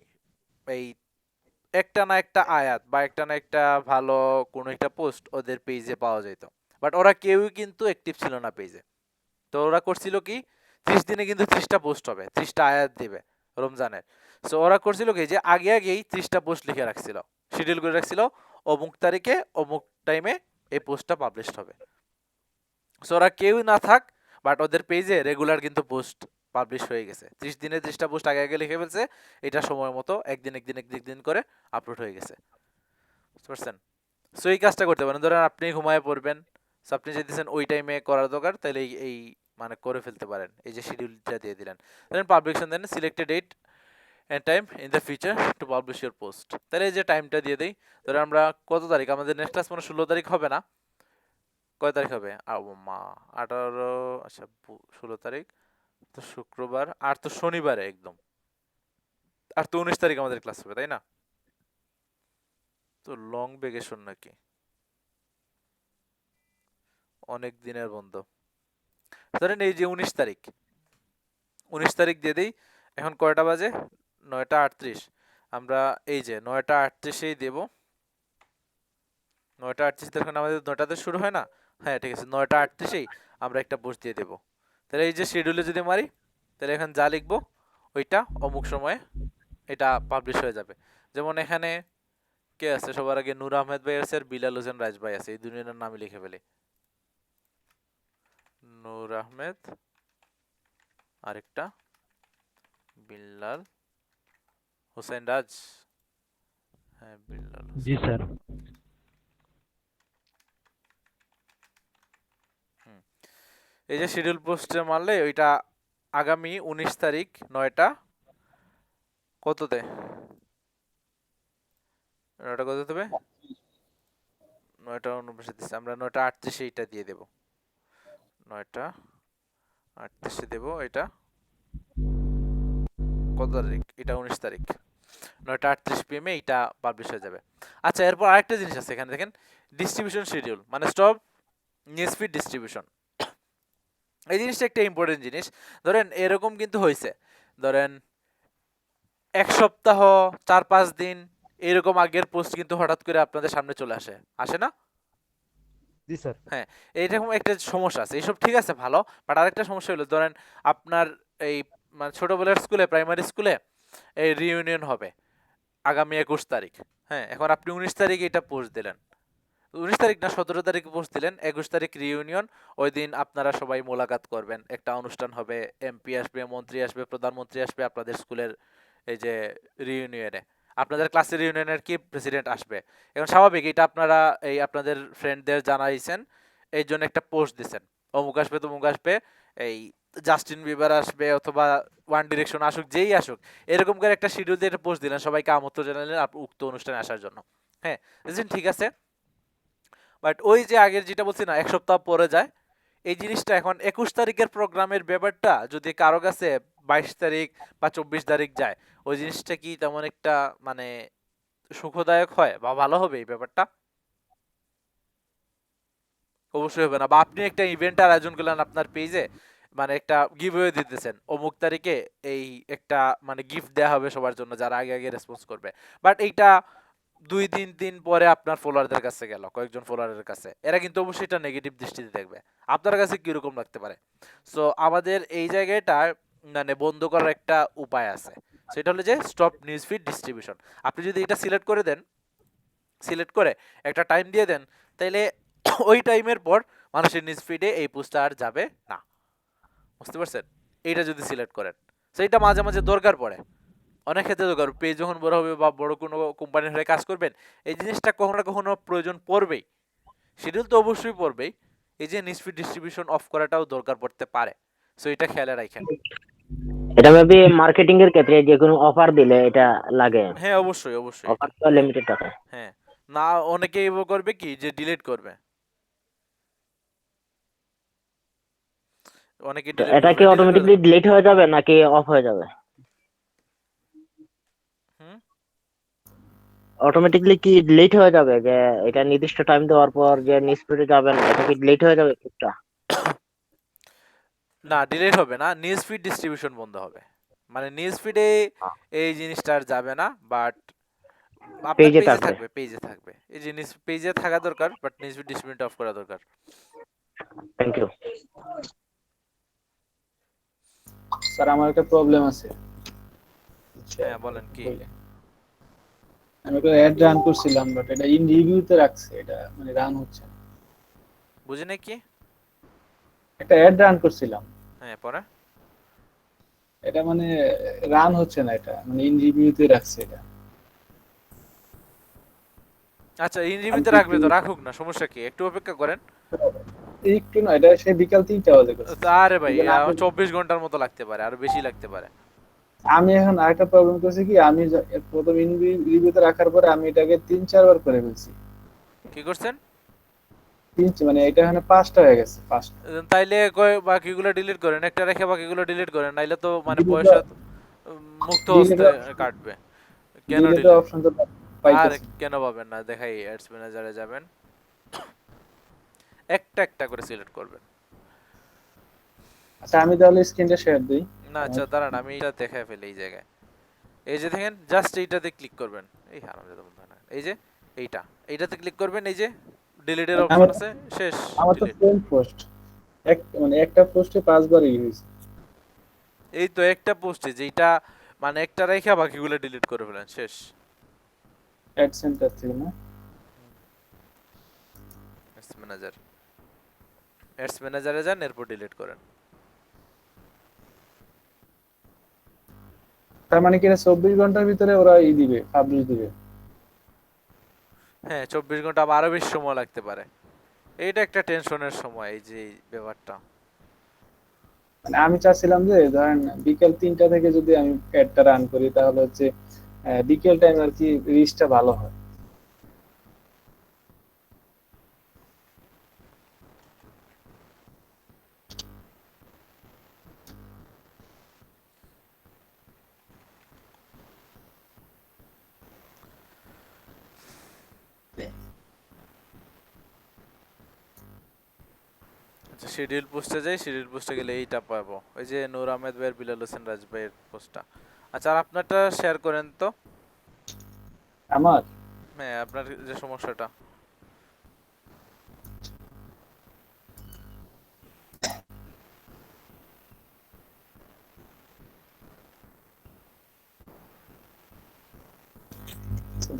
এই একটা না একটা আয়াত বা একটা না একটা ভালো কোনো একটা পোস্ট ওদের পেজে পাওয়া যেত। বাট ওরা কেউই কিন্তু অ্যাক্টিভ ছিল না পেজে। তো ওরা করছিল কি, 30 দিনে কিন্তু 30টা পোস্ট হবে, 30টা আয়াত দিবে রমজানের। সো ওরা করছিল কি, যে আগে আগেই 30টা পোস্ট লিখে রাখছিল, শিডিউল করে রাখছিল, অমুক তারিখে অমুক টাইমে এই পোস্টটা পাবলিশ হবে। সো ওরা কেউই না থাক, বাট ওদের পেজে রেগুলার কিন্তু পোস্ট পাবলিশ হয়ে গেছে। 30 দিনে 30টা পোস্ট আগে আগে লিখে ফেলছে, এটা সময় মতো একদিন করে আপলোড হয়ে গেছে। বুঝতে পারছেন? সো এই কাজটা করতে পারেন। ধরেন আপনি ঘুমায় পড়বেন, সো আপনি যদি দিচ্ছেন ওই টাইমে করার দরকার, তাহলে এই মানে করে ফেলতে পারেন। এই যে শিডিউলটা দিয়ে দিলেন, then publication, then selected date and time in the future to publish your post. তাহলে এই যে টাইমটা দিয়ে দেই, ধরেন আমরা কত তারিখ, আমাদের নেক্সট ক্লাস মানে 16 তারিখ হবে না, কয় তারিখ হবে? মা 18, আচ্ছা 16 তারিখ তো শুক্রবার, আর তো শনিবারে একদম, আর তো 19 তারিখ আমাদের ক্লাস হবে, তাই না? তো লং ভ্যাকেশন নাকি, অনেক দিনের বন্ধ। ধরেন এই যে 19 তারিখ দিয়ে দেই। এখন কয়টা বাজে? 9টা 38। আমরা এই যে 9টা 38-এই দেব। 9টা 38 দেখুন, আমাদের 9টাতে শুরু হয় না? হ্যাঁ ঠিক আছে, 9টা 38-এই আমরা একটা পোস্ট দিয়ে দেব। তাহলে এই যে শিডিউলে যদি মারি, তাহলে এখানে যা লিখবো ওইটা অমুক সময়ে এটা পাবলিশ হয়ে যাবে। যেমন এখানে কে আছে সবার আগে? নূর আহমেদ ভাই আছে আর বিলাল হোসেন রাজ ভাই আছে, এই দুজনের নামই লিখে ফেলি। নূর আহমেদ, আরেকটা বিল্লাল হোসেন রাজ। হ্যাঁ বিল্লাল হোসেন। জি স্যার। এই যে শিডিউল পোস্টে মারলে ওইটা আগামী 19 তারিখ 9টা কততে? 9টা কত দেবে? 9টা 49 দিচ্ছে, আমরা 9টা 38 এইটা দিয়ে দেব। 9টা 38 দেব। এটা কত তারিখ? এটা 19 তারিখ, 9টা 38 PM এইটা পাবলিশ হয়ে যাবে। আচ্ছা, এরপর আরেকটা জিনিস আছে এখানে দেখেন, ডিস্ট্রিবিউশন শিডিউল, মানে স্টপ নিউজফিড ডিস্ট্রিবিউশন। এই জিনিসটা একটা ইম্পর্টেন্ট জিনিস। ধরেন এরকম কিন্তু হয়েছে, ধরেন 1 সপ্তাহ 4-5 দিন এরকম আগের পোস্ট কিন্তু হঠাৎ করে আপনাদের সামনে চলে আসে না? জি স্যার। হ্যাঁ, এইরকম একটা সমস্যা আছে। এইসব ঠিক আছে, ভালো, বাট আরেকটা সমস্যা হলো, ধরেন আপনার এই মানে ছোটবেলার স্কুলে, প্রাইমারি স্কুলে এই রিইউনিয়ন হবে আগামী 21 তারিখ। হ্যাঁ, এখন আপনি 19 তারিখে এটা পোস্ট দিলেন, 19 তারিখ না 17 তারিখে পোস্ট দিলেন, 21 তারিখ রিইউনিয়ন, ওই দিন আপনারা সবাই মোলাকাত করবেন, একটা অনুষ্ঠান হবে, এমপি আসবে, মন্ত্রী আসবে, প্রধানমন্ত্রী আসবে আপনাদের স্কুলের এই যে রিইউনিয়নে। আপনাদের ক্লাসের ইউনিয়নের কি প্রেসিডেন্ট আসবে। এখন স্বাভাবিক এটা আপনারা এই আপনাদের ফ্রেন্ডদের জানাইছেন, এই জন্য একটা পোস্ট দিছেন, অমুক আসবে তমুক আসবে, এই জাস্টিন বিবার আসবে অথবা ওয়ান ডিরেকশন আসুক, যেই আসুক, এরকম করে একটা শিডিউল দিয়ে একটা পোস্ট দিলেন, সবাইকে আমন্ত্রণ জানালেন উক্ত অনুষ্ঠানে আসার জন্য। হ্যাঁ, ঠিক আছে। বাট ওই যে আগের যেটা বলছি না, 1 সপ্তাহ পরে যায়, এই জিনিসটা এখন 21 তারিখের প্রোগ্রামের ব্যাপারটা যদি কারো কাছে 22 তারিখ বা 24 তারিখ যায়, ওই জিনিসটা কি তেমন একটা মানে সুখদায়ক হয় বা ভালো হবে এই ব্যাপারটা? অবশ্যই হবে না। বা আপনি একটা ইভেন্টের আয়োজন করলেন আপনার পেজে, মানে একটা গিভওয়ে দিতেছেন, অমুক তারিখে এই একটা মানে গিফট দেওয়া হবে সবার জন্য যারা আগে আগে রেসপন্স করবে, বাট এইটা 2-3 দিন পরে আপনার ফলোয়ারদের কাছে গেল, কয়েকজন ফলোয়ারের কাছে, এরা কিন্তু অবশ্যই এটা নেগেটিভ দৃষ্টিতে দেখবে। আপনার কাছে কিরকম লাগতে পারে? সো আমাদের এই জায়গাটা মানে বন্ধ করার একটা উপায় আছে, সেটা হলো যে স্টপ নিউজ ফিড ডিস্ট্রিবিউশন। আপনি যদি এটা সিলেক্ট করে দেন, সিলেক্ট করে একটা টাইম দিয়ে দেন, তাইলে ওই টাইমের পর মানুষের নিউজ ফিডে এই পোস্টটা আর যাবে না। বুঝতে পারছেন? এইটা যদি সিলেক্ট করেন, সেইটা মাঝে মাঝে দরকার পড়ে, অনেক ক্ষেত্রে দরকার, পেজ যখন বড় হবে বা বড় কোনো কোম্পানির হয়ে কাজ করবেন, এই জিনিসটা কখনো না কখনো প্রয়োজন পড়বেই। শিডিউল তো অবশ্যই পড়বেই, এই যে নিউজ ফিড ডিস্ট্রিবিউশন অফ করাটাও দরকার পড়তে পারে। সো এটা খেয়ালে রাখেন। এটা মেবি মার্কেটিং এর ক্ষেত্রে যে কোনো অফার দিলে এটা লাগে। হ্যাঁ অবশ্যই অবশ্যই, অফার তো লিমিটেড টাকা। হ্যাঁ, না অনেকে করবে কি যে ডিলিট করবে। অনেকে তো ডিলিট এটা করবে কি অটোমেটিকলি ডিলিট হয়ে যাবে নাকি অফ হয়ে যাবে? হুম অটোমেটিকলি কি ডিলিট হয়ে যাবে যে এটা নির্দিষ্ট টাইম দেওয়ার পর যে নিউজ ফিডে যাবে না, এটা কি ডিলিট হয়ে যাবে ক্লিপটা? না, ডিলিট হবে না, নিউজ ফিড ডিস্ট্রিবিউশন বন্ধ হবে। মানে নিউজ ফিডে এই জিনিসটা আর যাবে না, বাট আপনার পেজে পেজে থাকবে। থাকবে, পেজে থাকবে। এই জিনিস পেজে থাকা দরকার, but news feed distribution of করা দরকার। Thank you. স্যার আমার একটা প্রবলেম আছে। হ্যাঁ বলেন কি? আমি একটা অ্যাড রান করছিলাম, বাট এটা ইন রিভিউতে রাখছে, এটা মানে রান হচ্ছে না। বুঝি নাই কি? একটা অ্যাড রান করছিলাম, হ্যাঁ পরে এটা মানে রান হচ্ছে না, এটা মানে ইন রিভিউতে রাখছে এটা। আচ্ছা, ইন আমি রিভিউতে কি রাখবে তো একটু- রাখুক না, সমস্যা কি, একটু অপেক্ষা করেন। একটু না, এটা সে বিকাল 3টা বাজে করছে। তো আরে ভাই, Even আমি- 24 ঘন্টার মতো লাগতে পারে, আরো বেশি লাগতে পারে। আমি এখন আরেকটা প্রবলেম করছি কি, আমি প্রথম ইন রিভিউতে রাখার পরে আমি এটাকে 3-4 বার করে ফেলছি। কি করছেন? মানে এটা এখানে 5টা হয়ে গেছে, 5টা। তাইলে বাকিগুলো ডিলিট করেন, একটা রেখে বাকিগুলো ডিলিট করেন, নাইলে তো মানে Delete পয়সা এর- মুক্ত delete হস্তে এর- কাটবে। কেন ডিলিটের ডিলিট? অপশন তো আর পাইতেছি। কেন পাবেন না, দেখাই, অ্যাডস ম্যানেজারে যাবেন, একটা একটা করে সিলেক্ট করবেন। আচ্ছা আমি তাহলে স্ক্রিনটা শেয়ার দিই। না আচ্ছা দাঁড়ান, আমি এটা দেখাই ফেলি এই জায়গায়। এই যে দেখেন, জাস্ট এইটাতে ক্লিক করবেন। এই হারামজাদা বন্ধু না, এই যে এইটাতে ক্লিক করবেন, এই যে ডিলিটের অপশন আমার আছে, শেষ আমার তো ডিলিট। সেম পোস্ট, মানে একটা পোস্টে 5 বার ইউজ। এই তো একটা পোস্টে যেটা মানে একটা রেখে বাকিগুলো ডিলিট করে ফেলেন, শেষ। অ্যাড সেন্টার থেকে না? অ্যাডস ম্যানেজার, অ্যাডস ম্যানেজারে যান, এরপর ডিলিট করেন। তার মানে কি এটা 24 ঘন্টার ভিতরে ওরা দিবে, পাবলিশ দিবে? হ্যাঁ 24 ঘন্টা, বা আরো বেশি সময় লাগতে পারে। এইটা একটা টেনশনের সময়, এই যে এই ব্যাপারটা। মানে আমি চাচ্ছিলাম যে ধরেন বিকেল 3টা থেকে যদি আমি অ্যাডটা রান করি, তাহলে হচ্ছে বিকেল টাইম আর কি রিচটা ভালো হয়। আচ্ছা শিডিউল পোস্টে যাই, শিডিউল পোস্টে গেলে এইটা পাবো, ওই যে নূর আহমেদ ভাইয়ের, বিলাল হোসেন রাজ ভাইয়ের পোস্টটা। আচ্ছা আর আপনারটা শেয়ার করেন তো। আমার হ্যাঁ আপনার যে সমস্যাটা।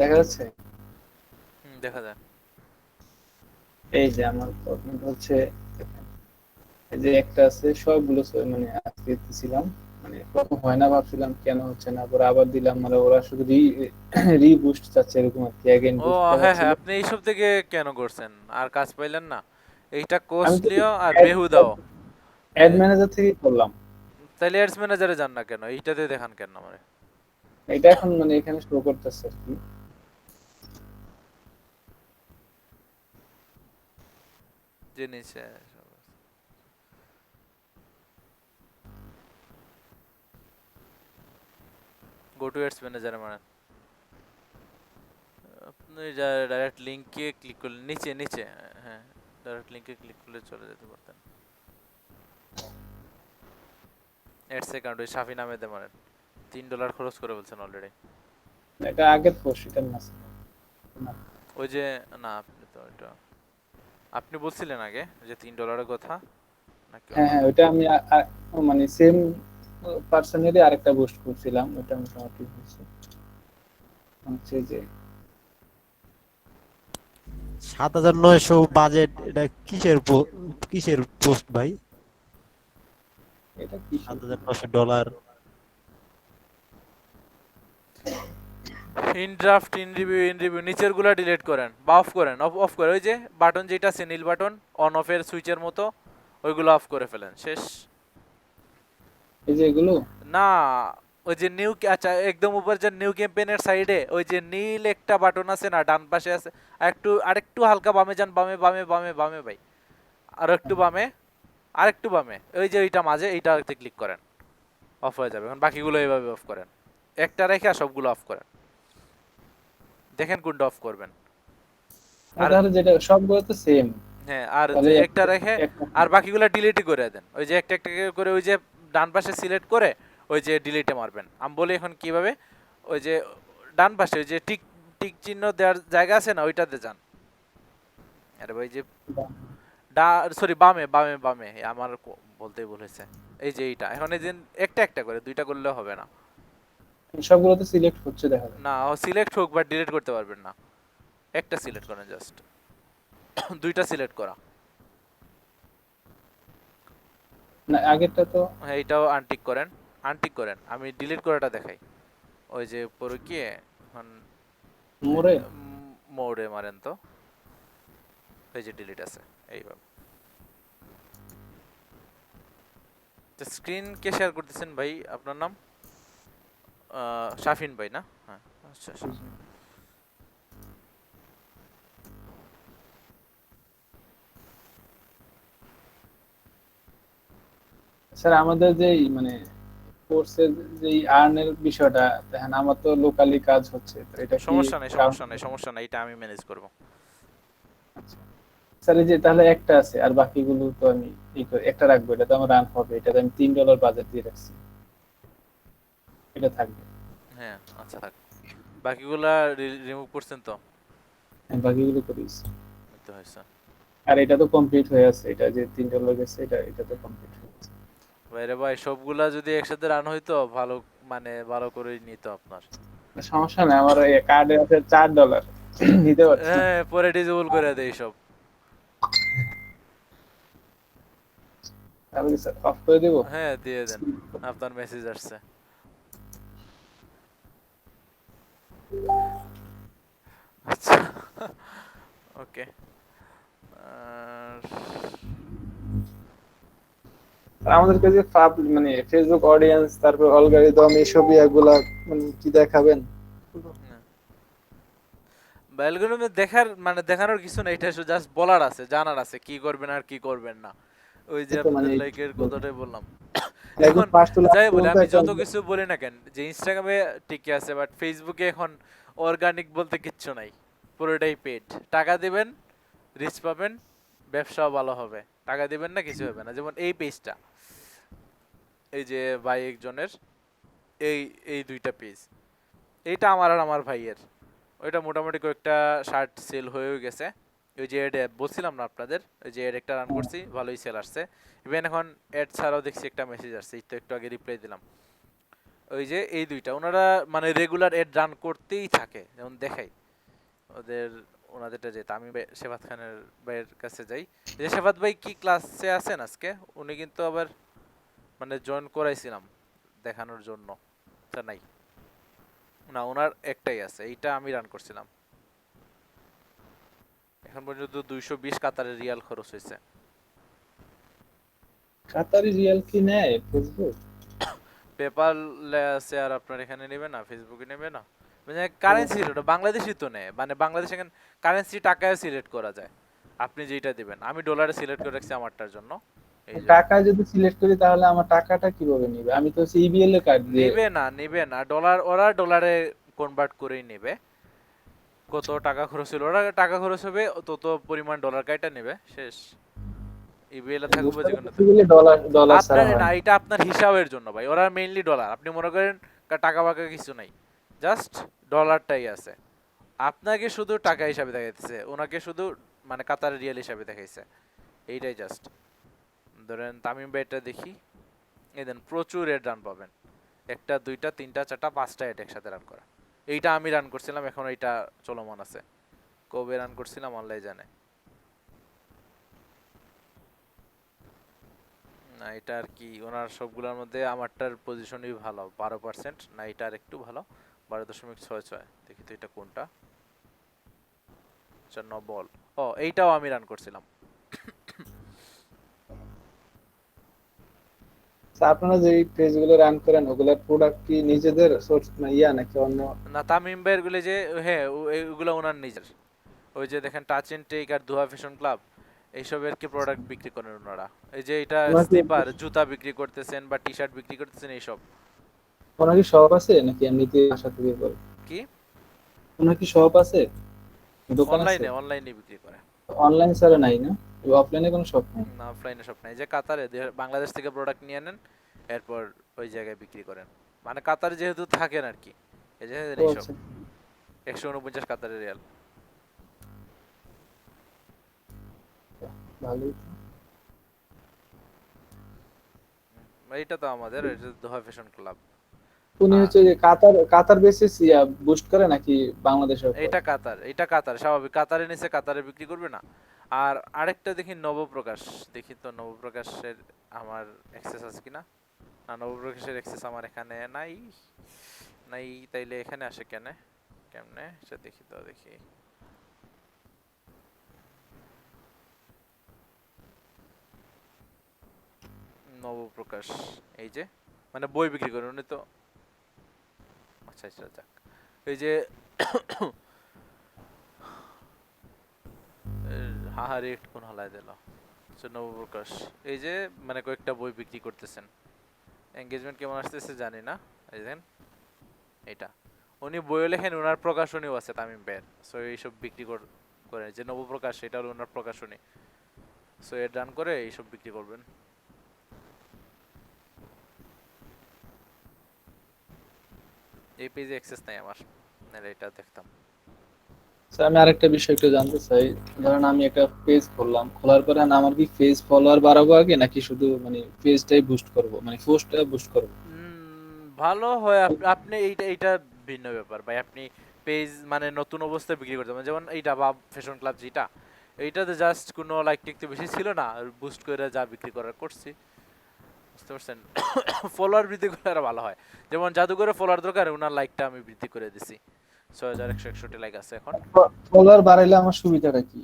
দেখা যাচ্ছে, দেখা যায়। এই যে আমার প্রবলেম হচ্ছে, এই যে একটা আছে সবগুলো মানে আজকে দিছিলাম, মানে প্রথম হয় না ভাবছিলাম কেন হচ্ছে না, পরে আবার দিলাম, মানে ওরা শুধু রিবুস্ট চাচ্ছে এরকম আর কি, অ্যাগেইন ও বুস্ট হ্যাঁ চাচ্ছিল। হ্যাঁ, আপনি এইসব থেকে কেন করছেন? আর কাজ পাইলেন না? এইটা আমি তো কস্টলিও আর বেহুদাও। অ্যাড ম্যানেজার থেকেই করলাম। তাইলে অ্যাডস ম্যানেজারে যান না কেন, এইটাতে দেখান কেন আমারে? এটা এখন মানে এখানে শো করতেছে আর কি। যে নিচে গো টু অ্যাডস ম্যানেজারে মারেন, আপনি ডাইরেক্ট লিংকে ক্লিক করলে নিচে নিচে, হ্যাঁ ডাইরেক্ট লিংকে ক্লিক করলে চলে যেতে পারতেন। অ্যাডস অ্যাকাউন্ট ওই শাফি নামে দে মারেন, $3 খরচ করে বলছেন অলরেডি। এটা আগের পোস্ট, এটা না। ওই যে না, আপনি তো এটা আপনি বলছিলেন আগে যে $3 কথা নাকি? হ্যাঁ হ্যাঁ, ওইটা আমি মানে সেম পার্সোনালি আরেকটা পোস্ট করছিলাম, ওটা মোটামুটি হয়েছে। হচ্ছে যে 7,900 বাজেট, এটা কিসের পোস্ট ভাই? এটা কি $7,900। ইন ড্রাফট, ইন রিভিউ নিচের গুলা ডিলিট করেন বা অফ করেন, অফ করে ওই যে বাটন যেটা আছে নীল বাটন, অন অফ এর সুইচের মতো, ওইগুলো অফ করে ফেলেন, শেষ। এই যে এগুলো না, ওই যে নিউ, আচ্ছা একদম উপর যে নিউ ক্যাম্পেইনের সাইডে ওই যে নীল একটা বাটন আছে না, ডান পাশে আছে, আরেকটু হালকা বামে যান, বামে বামে বামে বামে ভাই, আর একটু বামে, আরেকটু বামে ওই যে ওইটা মাঝে এইটাতে ক্লিক করেন, অফ হয়ে যাবে। এখন বাকিগুলো এইভাবে অফ করেন, একটা রেখে আর সবগুলো অফ করেন, দেখেন কোনটা অফ করবেন। আর তাহলে যেটা সবগুলো তো সেম, হ্যাঁ, আর তাহলে যে একটা একটা রেখে একটা আর বাকিগুলো ডিলিটই করে দেন। ওই যে একটা একটা করে ওই যে ডান পাশে সিলেক্ট করে ওই যে ডিলিটে মারবেন। আমি বলি এখন কিভাবে, ওই যে ডান পাশে ওই যে টিক টিক চিহ্ন দেওয়ার জায়গা আছে না, ওইটাতে যান। আরে ভাই যে সরি বামে বামে বামে আমার বলতেই ভুল হয়েছে। এই যে এইটা এখন এই যে একটা একটা করে, দুইটা করলেও হবে না। সবগুলো তো সিলেক্ট হচ্ছে দেখা যায়। না, সিলেক্ট হোক বা ডিলিট করতে পারবেন না, একটা সিলেক্ট করেন জাস্ট। দুইটা সিলেক্ট করা, না আগেরটা তো হ্যাঁ এইটাও আনটিক করেন, আনটিক করেন। আমি ডিলিট করাটা দেখাই। ওই যে পরে গিয়ে এখন মোড়ে মোড়ে মারেন তো, এই যে ডিলিট আছে এইভাবে। তো স্ক্রিন কে শেয়ার করতেছেন ভাই? আপনার নাম? শাফিন ভাই না? হ্যাঁ, আচ্ছা আচ্ছা। স্যার আমাদের যে মানে কোর্সের যে আর্নের বিষয়টা, দেখেন আমার তো লোকালি কাজ হচ্ছে, তো এটা কি সমস্যা নেই, count সমস্যা নেই, সমস্যা নেই, এটা আমি ম্যানেজ করব। আচ্ছা। স্যার এই যে তাহলে একটা আছে আর বাকিগুলো তো আমি একটা রাখবো, এটা তো আমার রান হবে, এটাতে আমি $3 বাজেট দিয়ে রাখছি, এটা থাকবে। হ্যাঁ আচ্ছা থাক। বাকিগুলা রিমুভ করছেন তো? আমি বাকিগুলো করিস। এই তো হয়েছে। আর এটা তো কমপ্লিট হয়ে আছে, এটা যে $3 গেছে এটা তো কমপ্লিট হয়ে গেছে। ভাইরে ভাই সবগুলা যদি একসাথে রান হইতো ভালো, মানে ভালো করেই নিত আপনার। সমস্যা নাই, আমার এই কার্ডে আছে $4 নিতে পারছি না। হ্যাঁ, পরে ডিসেবল করে দেই সব। তাহলে কি স্যার অফ করে দেবো? হ্যাঁ দিয়ে দেন, আপনার মেসেজ আসছে। আচ্ছা ওকে। আর আমাদেরকে যে মানে ফেসবুক অডিয়েন্স, তারপর অ্যালগরিদম এইসব ইয়াগুলা মানে কি দেখাবেন? অ্যালগরিদমে দেখার মানে দেখানোর কিছু না, এটা জাস্ট বলার আছে, জানার আছে কি করবেন আর কি করবেন না। ওই যে তো মানে আপনাদের লাইকের কথাটাই বললাম। একদম এখন ফার্স্ট যাই বলে আমি যত কিছু বলি না কেন, যে ইনস্টাগ্রামে ঠিকই আছে বাট ফেসবুকে এখন অর্গানিক বলতে কিচ্ছু নাই, পুরোটাই পেড। টাকা দিবেন রিচ পাবেন, ব্যবসাও ভালো হবে। টাকা দিবেন না কিছু হবে না। যেমন এই পেজটা, এই যে ভাই একজনের, এই এই দুইটা পেজ, এইটা আমার আর আমার ভাইয়ের। ওইটা মোটামুটি কয়েকটা শার্ট সেল হয়েও গেছে। ওই যে এড বলছিলাম না আপনাদের, ওই যে এড একটা রান করছি, ভালোই সেল আসছে। ইভেন এখন এড ছাড়াও দেখছি একটা মেসেজ আসছে, এই তো একটু আগে রিপ্লাই দিলাম। ওই যে এই দুইটা ওনারা মানে রেগুলার এড রান করতেই থাকে, যেমন দেখাই ওদের, ওনাদেরটা যেটা আমি শেফাত খানের ভাইয়ের কাছে যাই। যে শেফাত ভাই কি ক্লাসে আছেন আজকে? উনি কিন্তু আবার মানে জয়েন করাইছিলাম দেখানোর জন্য, তা নাই না, ওনার একটাই আছে, এইটা আমি রান করছিলাম। এখন পর্যন্ত 220 কাতারের রিয়াল খরচ হয়েছে। কাতারি রিয়াল কি নেয় ফেসবুক? পেপাল আছে, আর আপনার এখানে নেবে না, ফেসবুকে নেবে না, মানে কারেন্সি ওটা বাংলাদেশি তো নেয়, মানে বাংলাদেশ এখন কারেন্সি টাকায় সিলেক্ট করা যায়, আপনি যেটা দিবেন। আমি ডলারে সিলেক্ট করে রাখছি আমারটার জন্য। এই যে টাকা যদি সিলেক্ট করি তাহলে আমার টাকাটা কিভাবে নিবে? আমি তো সিবিএল এর কার্ড দিয়ে। নেবে না ডলার, ওরা ডলারে কনভার্ট করেই নেবে। কত টাকা খরচ হলো, ওরা টাকা খরচ হবে তত পরিমাণ ডলার কাইটা নেবে, শেষ। ইবিএল থাকবে যে কোনো সিবিএল ডলার ডলার ছাড়া আপনার হয় না, না। এটা আপনার হিসাবের জন্য ভাই, ওরা মেইনলি ডলার। আপনি মনে করেন টাকা বাকা কিছু নাই, জাস্ট ডলারটাই আছে। আপনাকে শুধু টাকা হিসাবে দেখাইতেছে, ওনাকে শুধু মানে কাতারের রিয়াল হিসাবে দেখাইছে, এইটাই জাস্ট। ধরেন তামিম ভাইটা দেখি, এই দেন প্রচুর এড রান পাবেন, একটা দুইটা তিনটা চারটা পাঁচটা এড একসাথে রান করা। এইটা আমি রান করছিলাম, এখন এইটা চলমান আছে। কবে রান করছিলাম আল্লাহ জানে। না এটা আর কি, ওনার সবগুলোর মধ্যে আমারটার পজিশনই ভালো, 12%। না এটা আর একটু ভালো, 12.66। দেখি তো এটা কোনটা, আচ্ছা নবল। ও এইটাও আমি রান করছিলাম। তা আপনারা যে পেজগুলো রান করেন ওগুলোর প্রোডাক্ট কি নিজেদের সোর্স না ইয়া নাকি অন্য? না তামিম ভাইয়ের গুলো যে, হ্যাঁ ওইগুলো ওনার নিজের। ওই যে দেখেন টাচ এন্ড টেক আর দুহা ফ্যাশন ক্লাব, এইসবের কি প্রোডাক্ট বিক্রি করেন ওনারা। এই যে এটা ওনার কি স্লিপার, জুতা বিক্রি করতেছেন বা টি শার্ট বিক্রি করতেছেন এইসব। ওনার কি শপ আছে নাকি এমনিতে বাসা থেকে করে? কি ওনার কি শপ আছে, দোকান আছে? অনলাইনে বিক্রি করে। অনলাইন ছাড়া নাই না, অফলাইনে কোনো শপ নেই? না অফলাইনে সব নাই, যে কাতারে বাংলাদেশ থেকে প্রোডাক্ট নিয়ে নেন, এরপর ওই জায়গায় বিক্রি করেন। মানে কাতারে যেহেতু থাকেন আর কি, এই যে ও এইসব আচ্ছা, 149 কাতারের রিয়াল। ভালোই। এইটা তো আমাদের, এটা দোহা ফ্যাশন ক্লাব। উনি হচ্ছে যে কাতার কাতার বেসিস বুস্ট করে নাকি বাংলাদেশের উপর? এটা কাতার স্বাভাবিক, কাতারে নিচে কাতারে বিক্রি করবে না। আর আরেকটা দেখি নবপ্রকাশ, দেখি তো নবপ্রকাশের আমার অ্যাক্সেস আছে কিনা। না নবপ্রকাশের অ্যাক্সেস আমার এখানে নাই। নাই তাইলে এখানে আসে কেমনে সেটা দেখি তো, দেখি। নবপ্রকাশ এই যে মানে বই বিক্রি করে উনি তো। আচ্ছা আচ্ছা যাক, এই যে হাহারে একটু কোন হালায় দিল। নবপ্রকাশ এই যে মানে কয়েকটা বই বিক্রি করতেছেন। এঙ্গেজমেন্ট কেমন আসতেছে জানি না। এই দেখেন এটা উনি বইও লেখেন, ওনার প্রকাশনীও আছে তামিম ভাইয়ের। সো এইসব বিক্রি করে যে নবপ্রকাশ, এটা হলো ওনার প্রকাশনী। সো এর ডান করে এইসব বিক্রি করবেন। এই পেজে অ্যাক্সেস নাই আমার, নাহলে এটা দেখতাম। স্যার আমি আরেকটা বিষয় একটু জানতে চাই। ধরেন আমি একটা পেজ খুললাম, খোলার পরে আমার কি পেজ ফলোয়ার বাড়াবো আগে নাকি শুধু মানে পেজটাই বুস্ট করব, মানে পোস্টটা বুস্ট করব? ভালো হয় আপনি এইটা ভিন্ন ব্যাপার ভাই। আপনি পেজ মানে নতুন অবস্থায় বিক্রি করতে পারেন, যেমন এইটা বা ফ্যাশন ক্লাব যেটা, এইটাতে জাস্ট কোনো লাইক টিকতে বেশি ছিল না, বুস্ট করে যা বিক্রি করার করছি, বুঝতে পারছেন। ফলোয়ার বৃদ্ধি করলে আরো ভালো হয়। যেমন জাদুঘরে ফলোয়ার দরকার, ওনার লাইকটা আমি বৃদ্ধি করে দিছি, 6161 লাইক আছে এখন। ফলোয়ার বাড়াইলে আমার সুবিধাটা কি?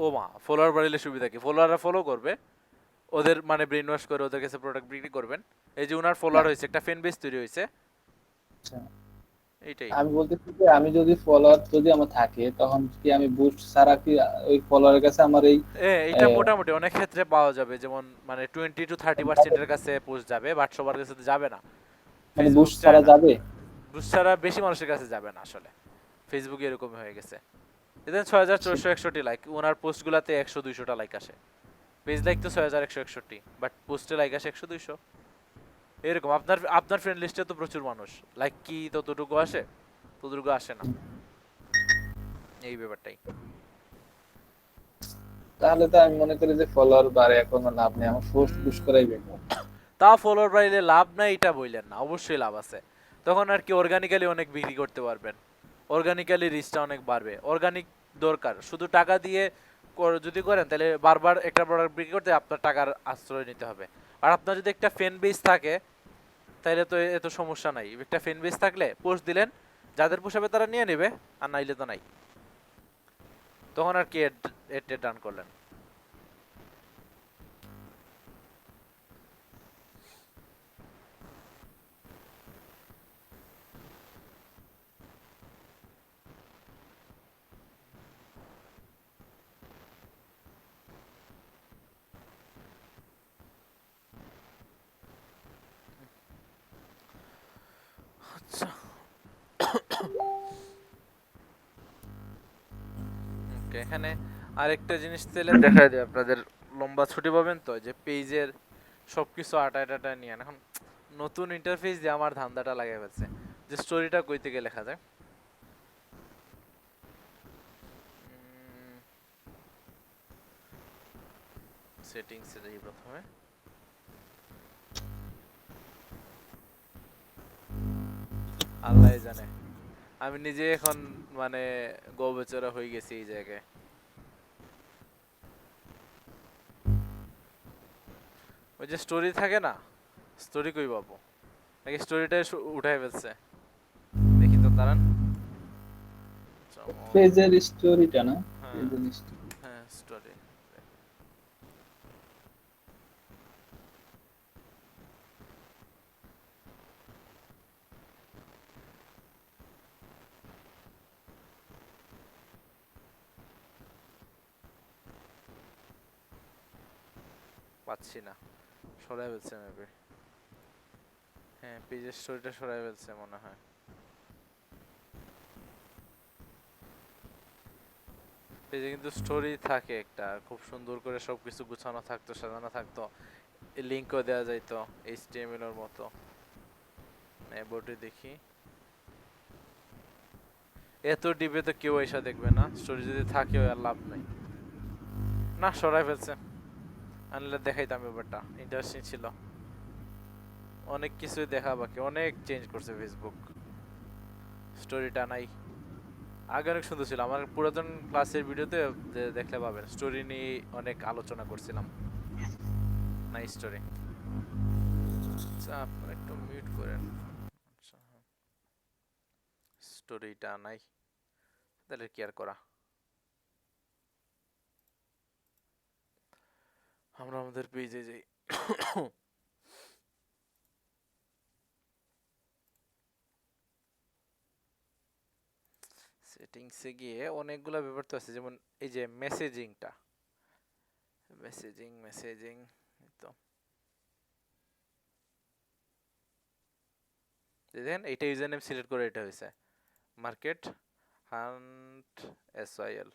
ও মা, ফলোয়ার বাড়িলে সুবিধা কি? ফলোয়াররা ফলো করবে, ওদের মানে ব্রেন ওয়াশ করে ওদের কাছে প্রোডাক্ট বিক্রি করবেন। এই যে ওনার ফলোয়ার হয়েছে, একটা ফ্যান বেস তৈরি হয়েছে, আচ্ছা, এইটাই। আমি বলতেছি যে আমি যদি ফলোয়ার যদি আমার থাকে তখন কি আমি বুস্ট ছাড়া কি ওই ফলোয়ারের কাছে আমার এই এইটা মোটামুটি অনেক ক্ষেত্রে পাওয়া যাবে, যেমন মানে 20 to 30% এর কাছে পোস্ট যাবে, বাট সবার কাছে তো যাবে না। মানে ফেসবুক বুস্ট চায় ছাড়া না, যাবে? বুস্ট ছাড়া বেশি মানুষের কাছে যাবে না আসলে। ফেসবুকে এরকম হয়ে গেছে। এদের 6461 লাইক, ওনার পোস্টগুলাতে 100-200টা লাইক আসে। পেজ লাইক তো 6161, বাট পোস্টে লাইক আসে 100-200 এরকম। আপনার আপনার ফ্রেন্ড লিস্টে তো প্রচুর মানুষ, লাইক কি ততটুকু আসে? ততটুকু আসে না, এই ব্যাপারটাই। তাহলে তো আমি মনে করি যে ফলোয়ার বাড়ে এখনো লাভ নেই, আমার পোস্ট বুস্ট করাই বেটার। তা ফলোয়ার বাড়িলে লাভ নাই এটা বললেন না, অবশ্যই লাভ আছে। তখন আর কি অর্গানিক্যালি অনেক বিক্রি করতে পারবেন, অর্গানিক্যালি রিচটা অনেক বাড়বে। অর্গানিক দরকার, শুধু টাকা দিয়ে যদি করেন তাহলে বারবার একটা প্রোডাক্ট বিক্রি করতে আপনার টাকার আশ্রয় নিতে হবে। আর আপনার যদি একটা ফ্যান বেস থাকে তাহলে তো এত সমস্যা নাই। একটা ফ্যান বেস থাকলে পোস্ট দিলেন, যাদের পোষাবে তারা নিয়ে নেবে, আর নাইলে তো নাই। তখন আর কি এড ডান করলেন। আচ্ছা ওকে, এখানে আরেকটা জিনিস তাহলে দেখা যায় আপনাদের লম্বা ছুটি পাবেন তো, যে পেজের সবকিছু আটা নিয়ে এখন নতুন ইন্টারফেস দিয়ে আমার ধান্দাটা লাগিয়ে ফেলছে, যে স্টোরিটা কই থেকে লেখা যায়। সেটিংসে যাই প্রথমে। আল্লাহ জানে, আমি নিজে এখন মানে গোবেচারা হয়ে গেছি এই জায়গায়। ওই যে স্টোরি থাকে না, স্টোরি কই পাবো? নাকি স্টোরিটাই উঠাই ফেলছে? দেখি তো দাঁড়ান। পেজের স্টোরিটা না, হ্যাঁ পেজের স্টোরি। হ্যাঁ স্টোরি। পাচ্ছি না, সরাই ফেলছে মেবি। হ্যাঁ, পেজের স্টোরিটা সরাই ফেলছে মনে হয়। পেজে কিন্তু স্টোরি থাকে একটা, খুব সুন্দর করে সবকিছু গুছানো থাকতো, সাজানো থাকতো, লিংকও দেওয়া যাইতো HTML এর মতো। এবারে দেখি, এত ডিপে তো কেউ এসে দেখবে না, স্টোরি যদি থাকে আর লাভ নাই। না, সরাই ফেলছে, আনলে দেখাইতাম। ব্যাপারটা ইন্টারেস্টিং ছিল, অনেক কিছুই দেখা বাকি, অনেক চেঞ্জ করছে ফেসবুক। স্টোরিটা নাই, আগে অনেক সুন্দর ছিল। আমার পুরাতন ক্লাসের ভিডিওতে দেখলে পাবেন, স্টোরি নিয়ে অনেক আলোচনা করছিলাম। নাই স্টোরি। আচ্ছা, আপনারা একটু মিউট করেন। আচ্ছা, স্টোরিটা নাই, তাহলে কি আর করা। আমরা আমাদের পেজে যাই। সেটিংসে গিয়ে অনেকগুলো ব্যাপার তো আছে, যেমন এই যে মেসেজিংটা, মেসেজিং তো দেখেন, এইটা ইউজার নেম সিলেক্ট করে এটা হয়েছে মার্কেট হান্ট SYL।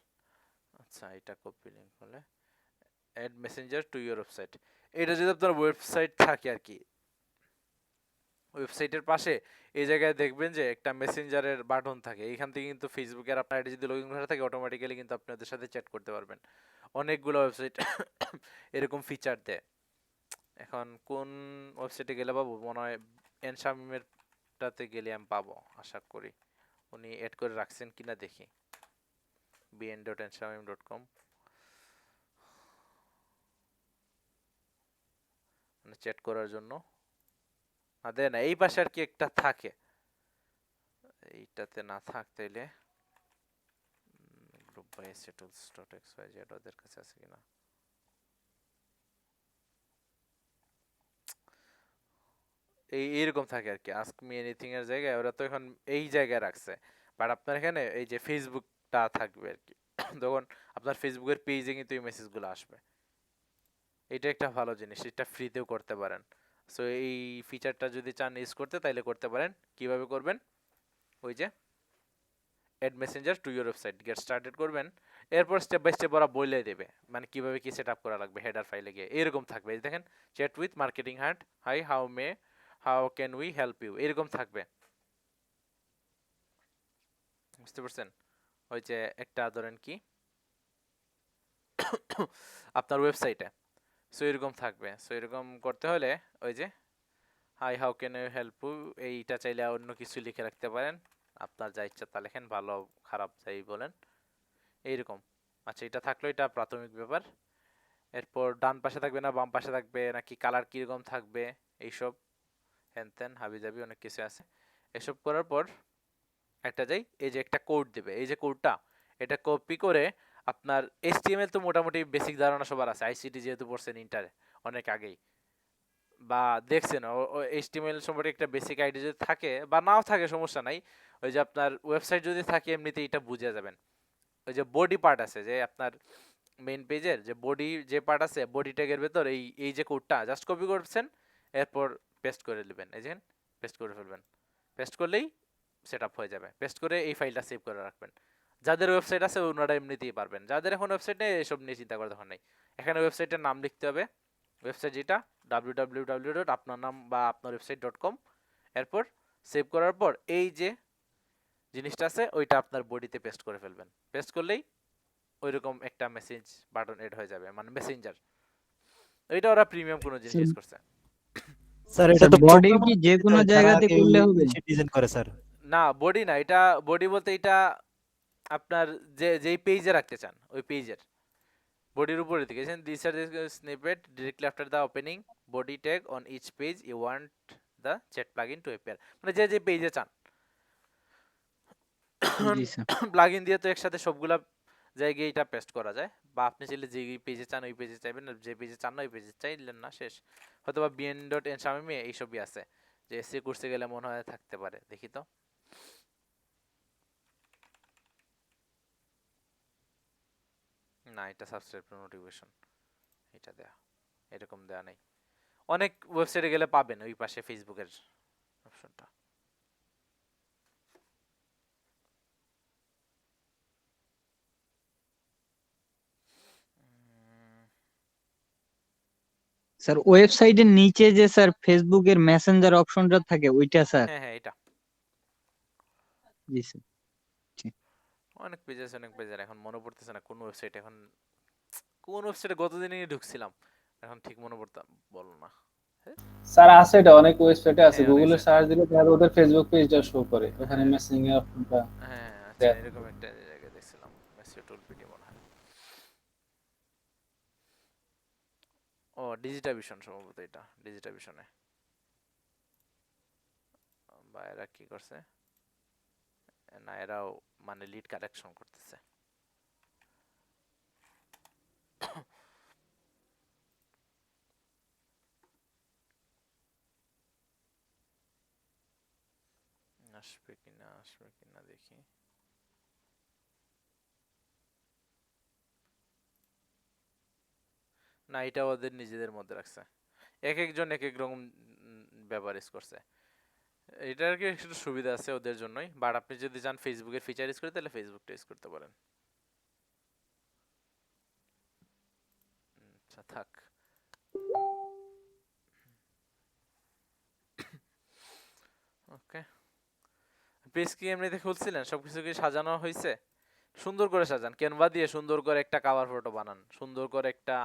আচ্ছা, এটা কপি লিংক বলে add messenger to your website. এটা যদি আপনার ওয়েবসাইট থাকে আর কি, ওয়েবসাইটের পাশে এই জায়গায় দেখবেন যে একটা মেসেঞ্জারের বাটন থাকে, এইখান থেকে কিন্তু ফেসবুকের আপনার আইডি যদি লগইন করা থাকে অটোমেটিক্যালি কিন্তু আপনি ওদের সাথে চ্যাট করতে পারবেন। অনেকগুলো ওয়েবসাইট এরকম ফিচার দেয়। এখন কোন ওয়েবসাইটে গেলে পাবো, মনে হয় এন শামিমের টাতে গেলে আমি পাবো আশা করি, উনি অ্যাড করে রাখছেন কিনা দেখি। bn.enshamim.com, মানে চ্যাট করার জন্য। দেয় না, এই পাশে আর কি একটা থাকে, এইটাতে না থাকতেইলে গ্রুপ বাই settlers.xyz ওদের কাছে আছে কিনা। এইরকম থাকে আর কি, আস্ক মি এনিথিং এর জায়গায় ওরা তো এখন এই জায়গায় রাখছে, বাট আপনার এখানে এই যে ফেসবুকটা থাকবে আর কি। তখন আপনার ফেসবুকের পেজে কিন্তু এই মেসেজগুলো আসবে। এটা একটা ভালো জিনিস, এটা ফ্রিতেও করতে পারেন। সো এই ফিচারটা যদি চান ইউজ করতে, তাইলে করতে পারেন। কিভাবে করবেন, ওই যে add messenger to your website get started করবেন, এরপর স্টেপ বাই স্টেপ ওরা বলে দেবে মানে কিভাবে কি সেট আপ করা লাগবে। হেডার ফাইলে গিয়ে এরকম থাকবে, এই দেখেন chat with marketing hunt, hi how can we help you, এরকম থাকবে। বুঝতে পারছেন? ওই যে একটা ধরেন কি আপনার ওয়েবসাইটে, সো এরকম থাকবে। সো এরকম করতে হলে ওই যে hi how can you help you, এইটা চাইলে অন্য কিছু লিখে রাখতে পারেন, আপনার যা ইচ্ছা তা লেখেন, ভালো খারাপ যাই বলেন এইরকম। আচ্ছা, এটা থাকলো, এটা প্রাথমিক ব্যাপার। এরপর ডান পাশে থাকবে না বাম পাশে থাকবে, নাকি কালার কিরকম থাকবে, এইসব হ্যান ত্যান হাবিজাবি অনেক কিছু আছে। এসব করার পর একটা যাই, এই যে একটা কোড দেবে, এই যে কোডটা, এটা কপি করে আপনার HTML তো মোটামুটি বেসিক ধারণা সবার আছে, আইসিটি যেহেতু পড়ছেন ইন্টারে অনেক আগেই বা দেখছেন, HTML সম্পর্কে একটা বেসিক আইডিয়া যদি থাকে বা নাও থাকে সমস্যা নাই, ওই যে আপনার ওয়েবসাইট যদি থাকে এমনিতেই এটা বুঝে যাবেন। ওই যে বডি পার্ট আছে, যে আপনার মেইন পেজের যে বডি যে পার্ট আছে, বডি ট্যাগের ভেতর এই এই যে কোডটা জাস্ট কপি করছেন, এরপর পেস্ট করে নেবেন, এই যে পেস্ট করে ফেলবেন, পেস্ট করলেই সেট আপ হয়ে যাবে। পেস্ট করে এই ফাইলটা সেভ করে রাখবেন। যাদের ওয়েবসাইট আছে ওনারা এমনিতেই পারবেন, যাদের এখন ওয়েবসাইট নেই এসব নিয়ে চিন্তা করার দরকার নেই। এখানে ওয়েবসাইটের নাম লিখতে হবে, ওয়েবসাইট যেটা www. আপনার নাম বা আপনার ওয়েবসাইট.com, এরপর সেভ করার পর এই যে জিনিসটা আছে ওইটা আপনার বডিতে পেস্ট করে ফেলবেন। পেস্ট করলেই ওইরকম একটা মেসেজ বাটন এড হয়ে যাবে, মানে মেসেঞ্জার। এটা ওরা প্রিমিয়াম কোনো জিনিস ইউজ করছে স্যার এটা তো বডি কি যে কোনো জায়গাতে করলে হবে? ডিজাইন করে স্যার। না। বডি না, এটা বডি বলতে এটা আপনার যেই পেজে রাখতে চান ওই পেজের বডির উপরে দিকে দিস আর snippet directly after the opening body tag on each page you want the chat plugin to appear, মানে যে যে পেজে চান। জি স্যার। প্লাগইন দিয়ে তো একসাথে সবগুলা জায়গায় এটা পেস্ট করা যায়, বা আপনি চাইলে যে পেজে চান ওই পেজে চাইবেন, আর যে পেজে চান না ওই পেজে চাইলেন না, শেষ। হয়তো বা bn.enshamim এইসবই আছে, যে এসি কোর্সে গেলে মনে হয় থাকতে পারে, দেখি তো। না, এটা সাবস্ক্রাইব নোটিফিকেশন, এটা দেয়া। এরকম দেয়া নাই। অনেক ওয়েবসাইটে গেলে পাবেন ওই পাশে ফেসবুকের অপশনটা। স্যার ওয়েবসাইটের নিচে যে স্যার ফেসবুকের মেসেঞ্জার অপশনটা থাকে ওইটা স্যার? হ্যাঁ হ্যাঁ, এটা জি স্যার। জি। অনেক পেজ আছে, অনেক পেজের এখন মনে পড়তেছে না কোন ওয়েবসাইট, এখন কোন ওয়েবসাইটে গতদিনই ঢুকছিলাম, এখন ঠিক মনে পড়তাম বলো না। স্যার আছে, এটা অনেক ওয়েবসাইটে আছে, হ্যাঁ অনেক গুগলে আছে। সার্চ দিলে তাহলে ওদের ফেসবুক পেজটা শো করে, ওখানে হ্যাঁ মেসেজিং এর অপশনটা হ্যাঁ, আচ্ছা দেয়া এরকম থাকে। একটা জায়গায় দেখছিলাম, মেসেজ টুল পিটি মনে হয়। ও ডিজিটাল ভিশন সম্ভবত, এটা ডিজিটাল ভিশনে বা এরা কি করছে না, এরাও মানে লিড কালেকশন করতেছে। আসবে কিনা দেখি। না, এটা ওদের নিজেদের মধ্যে রাখছে, এক একজন এক এক রকম ব্যবহার ইউজ করছে। এটার কি একটু সুবিধা আছে ওদের জন্যই, বাট আপনি যদি চান ফেসবুকের ফিচার ইউজ করতে তাহলে ফেসবুকটা ইউজ করতে পারেন। আচ্ছা থাক। ওকে, পেজ কি এমনিতে খুলছিলেন? সবকিছু কি সাজানো হয়েছে? সুন্দর করে সাজান, ক্যানভা দিয়ে সুন্দর করে একটা কভার ফটো বানান, সুন্দর করে একটা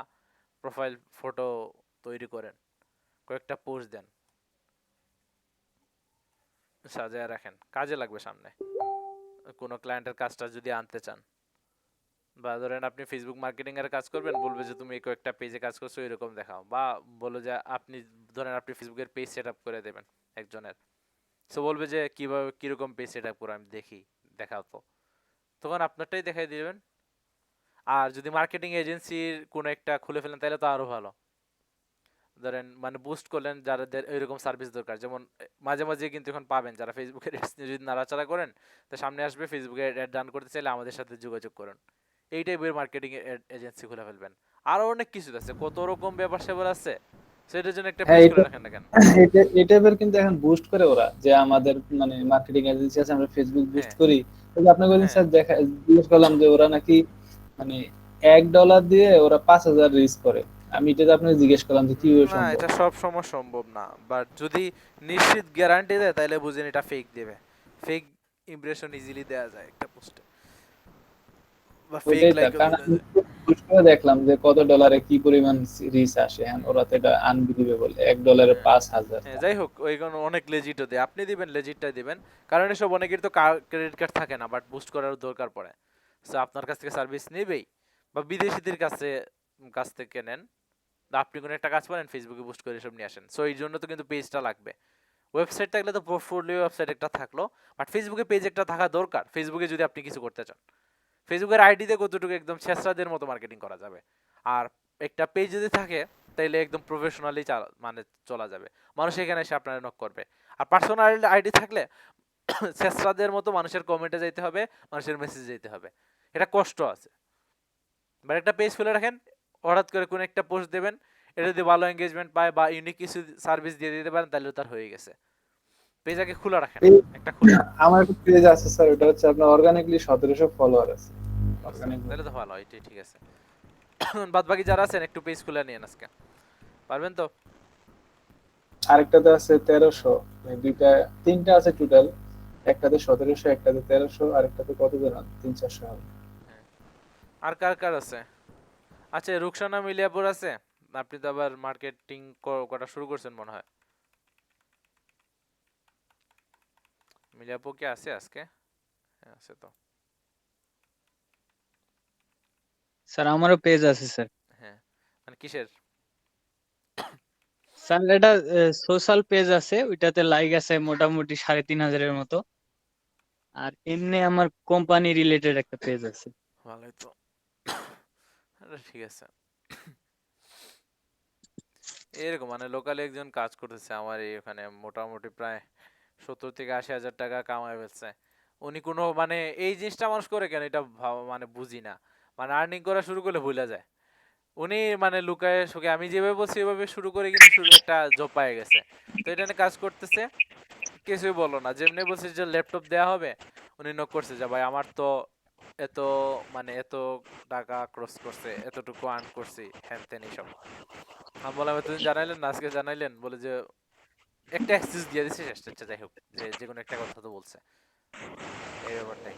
প্রোফাইল ফটো তৈরি করেন, কয়েকটা পোস্ট দেন, সাজায় রাখেন, কাজে লাগবে সামনে কোনো ক্লায়েন্টের কাজটা যদি আনতে চান। বা ধরেন আপনি ফেসবুক মার্কেটিং এর কাজ করবেন, বলবে যে তুমি এই কয়েকটা পেজে কাজ করছো এরকম দেখাও, বা বলো যে আপনি ধরেন আপনি ফেসবুকের পেজ সেট আপ করে দেবেন একজনের, সো বলবে যে কিভাবে কিরকম পেজ সেট আপ করে আমি দেখি, দেখাও তো, তখন আপনারটাই দেখাই দিবেন। আর যদি মার্কেটিং এজেন্সির কোনো একটা খুলে ফেলেন তাহলে তো আরো ভালো, ধরেন মানে বুস্ট করলেন যাদের এরকম সার্ভিস দরকার, যেমন মাঝে মাঝে কিন্তু এখন পাবেন যারা ফেসবুকের ads নিয়ে যদি নাড়াচাড়া করেন, তো সামনে আসবে ফেসবুকে অ্যাড রান করতে চাইলে আমাদের সাথে যোগাযোগ করুন, এই টাইপের মার্কেটিং এজেন্সি খুলে ফেলবেন। আরো অনেক কিছু আছে, কত রকম ব্যাপার স্যাপার আছে, সেটার জন্য একটা হ্যাঁ, পেজ এটা খুলে রাখেন না কেন? এই টাইপের কিন্তু এখন বুস্ট করে ওরা, যে আমাদের মানে মার্কেটিং এজেন্সি আছে, আমরা ফেসবুক বুস্ট হ্যাঁ করি। তো আপনাকে ওই দিন হ্যাঁ, স্যার দেখা জিজ্ঞেস করলাম যে ওরা নাকি মানে $1 দিয়ে ওরা 5,000 রিচ করে। আমি এটা আপনাকে জিজ্ঞেস করলাম যে কিভাবে না সম্ভব। এটা সব সময় সম্ভব না, বাট যদি নিশ্চিত গ্যারান্টি দেয় তাহলে বুঝেন এটা ফেক দেবে, ফেক ইমপ্রেশন ইজিলি দেওয়া যায় একটা পোস্টে, বা ফেক ওইটাই তো, লাইকও কারণ দিলে আমি যায়। বুস্ট করে দেখলাম যে কত ডলারে কি পরিমাণ রিচ আসে, এখন ওরা তো এটা আনবিলিভেবল, $1 হ্যাঁ 5,000। হ্যাঁ, যাই হোক ওইগুলো অনেক লেজিটও দেয়, আপনি দিবেন লেজিটটাই দিবেন, কারণ এসব অনেকের তো ক্রেডিট কার্ড থাকে না বাট বুস্ট করার দরকার পড়ে, সো আপনার কাছ থেকে সার্ভিস নেবেই, বা বিদেশিদের কাছ থেকে নেন, বা আপনি কোনো একটা কাজ করেন ফেসবুকে বুস্ট করে এসব নিয়ে আসেন, সো এই জন্য তো কিন্তু পেজটা লাগবে। ওয়েবসাইট থাকলে তো পোর্টফোলিও ওয়েবসাইট একটা থাকলো, বাট ফেসবুকে পেজ একটা থাকা দরকার, ফেসবুকে যদি আপনি কিছু করতে চান। ফেসবুকের আইডিতে কতটুকু একদম ছেঁচড়াদের মতো মার্কেটিং করা যাবে, আর একটা পেজ যদি থাকে তাইলে একদম প্রফেশনালি মানে চলা যাবে, মানুষ এখানে এসে আপনারা নক করবে। আর পার্সোনাল আইডি থাকলে ছেঁচড়াদের মতো মানুষের কমেন্টে যাইতে হবে, মানুষের মেসেজে যেতে হবে, এটা কষ্ট আছে। বাট একটা পেজ খুলে রাখেন, হঠাৎ করে কোনো একটা পোস্ট দেবেন, এটা যদি ভালো এঙ্গেজমেন্ট পায় বা ইউনিক কিছু সার্ভিস দিয়ে দিতে পারেন তাহলে তার হয়ে গেছে। পেজ আগে খোলা রাখেন, এই একটা খুলেন। আমার একটা পেজ আছে স্যার, ওটা হচ্ছে আপনার অর্গানিকলি 1700 ফলোয়ার আছে। অর্গানিক তাহলে তো ভালো, এটাই ঠিক আছে। বাদ বাকি যারা আছেন একটু পেজ খুলে নিয়েন আজকে, পারবেন তো? আরেকটাতে আছে 1300, মানে দুইটা তিনটা আছে টোটাল, একটাতে 1700, একটাতে 1300, আরেকটাতে কত যেন 300-400 হবে। হ্যাঁ, আর কার কার আছে? আচ্ছা রুকসানা মিলিয়াপুর আছে, আপনি তো আবার মার্কেটিং করা শুরু করছেন মনে হয়। মিলিয়াপুর কি আছে আজকে? হ্যাঁ আছে তো। স্যার আমারও পেজ আছে স্যার। হ্যাঁ, মানে কিসের? স্যার এটা সোশ্যাল পেজ আছে, ওইটাতে লাইক আছে মোটামুটি 3,500-এর মতো। আর এমনি আমার কোম্পানি রিলেটেড একটা পেজ আছে। ভালোই তো। আরে ঠিক আছে। এরকম মানে লোকালি একজন কাজ করতেছে আমার এই ওখানে, মোটামুটি প্রায় 70,000 থেকে 80,000 টাকা কামায় ফেলছে। উনি কোনো মানে এই জিনিসটা মানুষ করে কেন এটা মানে বুঝি না, মানে আর্নিং করা শুরু করলে ভুলে যায়। উনি মানে লুকায় সুকে আমি যেভাবে বলছি ওইভাবে শুরু করে কিন্তু শুরু একটা জব পেয়ে গেছে। তো এটা নিয়ে কাজ করতেছে, কিছুই বললো না। যেমনি বলছে যে ল্যাপটপ দেয়া হবে, উনি নক করছে যে ভাই আমার তো এত মানে এত টাকা ক্রস করছে, এতটুকু আর্ন করছি, হ্যান ত্যান এইসব। আমি বললাম এতদিন জানাইলেন না, আজকে জানাইলেন? বলে যে একটা অ্যাক্সেস দিয়ে দিছে শেষ। আচ্ছা যাই হোক, যে যে কোনো একটা কথা তো বলছে, এই ব্যাপারটাই।